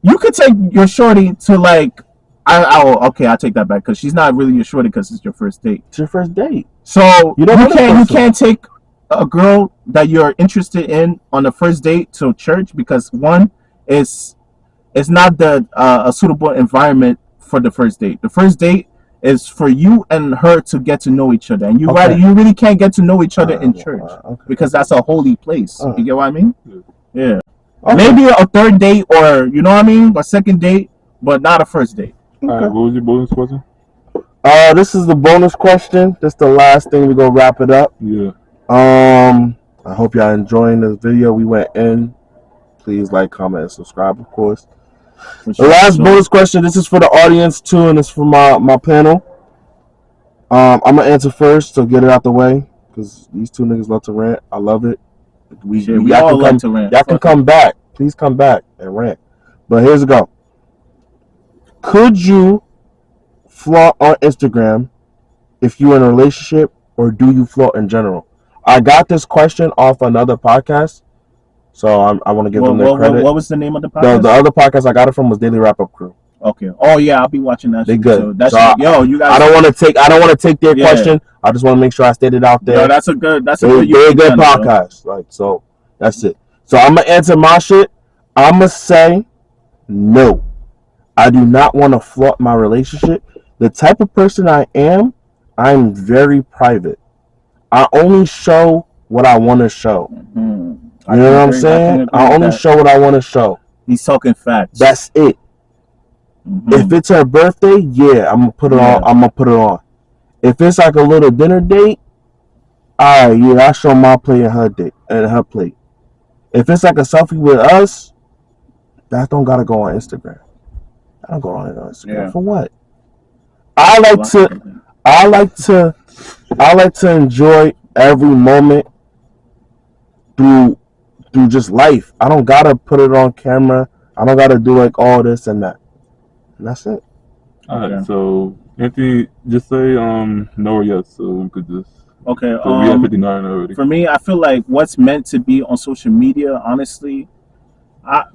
[SPEAKER 2] you could take your shorty to like, I take that back because she's not really your shorty because it's your first date.
[SPEAKER 1] It's your first date.
[SPEAKER 2] So
[SPEAKER 1] You don't know the
[SPEAKER 2] you
[SPEAKER 1] person.
[SPEAKER 2] can't take a girl that you're interested in on the first date to church because one is it's not a suitable environment for the first date. The first date is for you and her to get to know each other, and you
[SPEAKER 1] Okay.
[SPEAKER 2] you really can't get to know each other in church
[SPEAKER 1] Okay.
[SPEAKER 2] because that's a holy place. You get what I mean? Yeah.
[SPEAKER 1] Okay.
[SPEAKER 2] Maybe a third date or you know what I mean, a second date, but not a first date.
[SPEAKER 3] All right. What was your bonus question?
[SPEAKER 1] This is the bonus question. This is the last thing. We're gonna wrap it up.
[SPEAKER 3] Yeah.
[SPEAKER 1] I hope y'all enjoying this video. We went in. Please like, comment, and subscribe, of course. The last bonus question. This is for the audience too, and it's for my panel. I'm gonna answer first, so get it out the way, because these two niggas love to rant. I love it.
[SPEAKER 2] We
[SPEAKER 1] y'all
[SPEAKER 2] all
[SPEAKER 1] can
[SPEAKER 2] like
[SPEAKER 1] come,
[SPEAKER 2] to rant.
[SPEAKER 1] Y'all can come back. Please come back and rant. But here's a go. Could you flaunt on Instagram if you're in a relationship, or do you flaunt in general? I got this question off another podcast, so I want to give them their credit.
[SPEAKER 2] What was the name of the podcast?
[SPEAKER 1] The other podcast I got it from was Daily Wrap Up Crew.
[SPEAKER 2] Okay. Oh yeah, I'll be watching that.
[SPEAKER 1] They
[SPEAKER 2] shit,
[SPEAKER 1] good.
[SPEAKER 2] So that's
[SPEAKER 1] So
[SPEAKER 2] you guys.
[SPEAKER 1] I don't want to take their question. I just want to make sure I stated out there.
[SPEAKER 2] Yo, that's a good
[SPEAKER 1] They're
[SPEAKER 2] YouTube
[SPEAKER 1] a good
[SPEAKER 2] channel,
[SPEAKER 1] podcast. Like, so that's it. So I'm gonna answer my shit. I'm gonna say no. I do not want to flaunt my relationship. The type of person I am, I'm very private. I only show what I want to show.
[SPEAKER 2] Mhm.
[SPEAKER 1] You know what I'm saying? I only show what I want to show.
[SPEAKER 2] He's talking facts.
[SPEAKER 1] That's it.
[SPEAKER 2] Mhm.
[SPEAKER 1] If it's her birthday, yeah, I'm gonna put it on. I'm gonna put it on. If it's like a little dinner date, alright, yeah, I show my plate and her date and her plate. If it's like a selfie with us, that don't gotta go on Instagram. I don't go on Instagram
[SPEAKER 2] Yeah.
[SPEAKER 1] for what? I like to enjoy every moment through through just life. I don't gotta put it on camera. I don't gotta do like all this and that. And that's it.
[SPEAKER 3] All right,
[SPEAKER 2] Okay.
[SPEAKER 3] so Anthony, just say no or yes, so we could just.
[SPEAKER 2] Okay.
[SPEAKER 3] So we have 59 already.
[SPEAKER 2] For me, I feel like what's meant to be on social media, honestly,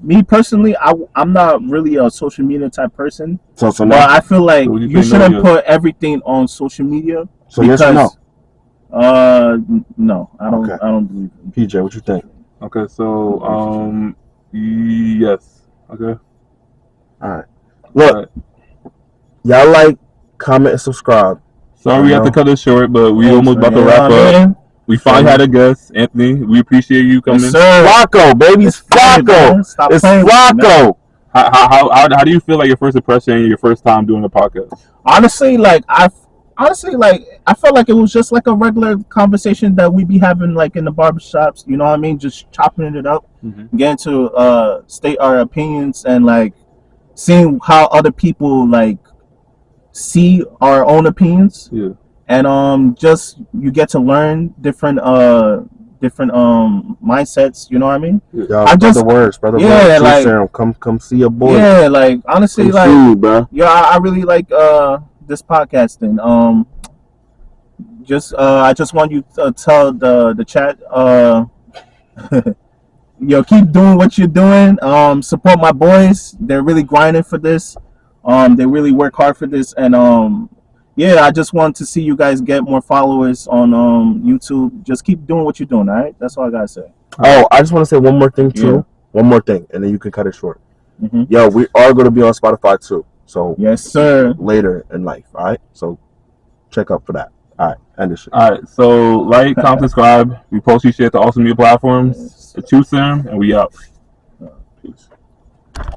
[SPEAKER 2] me personally, I'm not really a social media type person.
[SPEAKER 1] So
[SPEAKER 2] But
[SPEAKER 1] no.
[SPEAKER 2] I feel like
[SPEAKER 3] So
[SPEAKER 2] you shouldn't put everything on social media.
[SPEAKER 1] So yes or no?
[SPEAKER 2] No, I don't.
[SPEAKER 1] Okay.
[SPEAKER 2] I don't believe it.
[SPEAKER 1] PJ, what you think?
[SPEAKER 3] Okay, so yes. Okay.
[SPEAKER 1] All right. Look,
[SPEAKER 3] All right.
[SPEAKER 1] y'all like, comment, and subscribe.
[SPEAKER 3] Sorry we have to cut it short, but we almost about to wrap up. We finally had a guest, Anthony. We appreciate you coming.
[SPEAKER 2] Yes, sir.
[SPEAKER 1] Flacco, baby, it's Flacco.
[SPEAKER 2] Stop
[SPEAKER 1] It's
[SPEAKER 2] playing with me, man.
[SPEAKER 1] Flacco.
[SPEAKER 3] How do you feel like your first impression, your first time doing the podcast?
[SPEAKER 2] Honestly, I felt like it was just like a regular conversation that we be having like in the barbershops. You know what I mean? Just chopping it up, getting to state our opinions and like seeing how other people like see our own opinions.
[SPEAKER 3] Yeah.
[SPEAKER 2] And just you get to learn different mindsets. You know what I mean?
[SPEAKER 1] Yo,
[SPEAKER 2] I just-
[SPEAKER 1] brother words, brother
[SPEAKER 2] Yeah,
[SPEAKER 1] words.
[SPEAKER 2] like-
[SPEAKER 1] Serum, come see your boy.
[SPEAKER 2] Yeah, like honestly,
[SPEAKER 1] Come
[SPEAKER 2] like
[SPEAKER 1] see you, bro.
[SPEAKER 2] yeah, I really like this podcasting. I just want you to tell the chat yo, keep doing what you're doing. Support my boys. They're really grinding for this. They really work hard for this, and yeah, I just want to see you guys get more followers on YouTube. Just keep doing what you're doing. All right, that's all I gotta say.
[SPEAKER 1] Oh, I just want to say one more thing too.
[SPEAKER 2] Yeah.
[SPEAKER 1] One more thing, and then you can cut it short.
[SPEAKER 2] Mhm.
[SPEAKER 1] Yo, we are going to be on Spotify too. So
[SPEAKER 2] Yes, sir.
[SPEAKER 1] later in life, all right? So check up for that. All right, end this shit.
[SPEAKER 3] All right, so like, comment, subscribe. We post you shit to all social media platforms. Choose Serum, and we out.
[SPEAKER 1] Peace.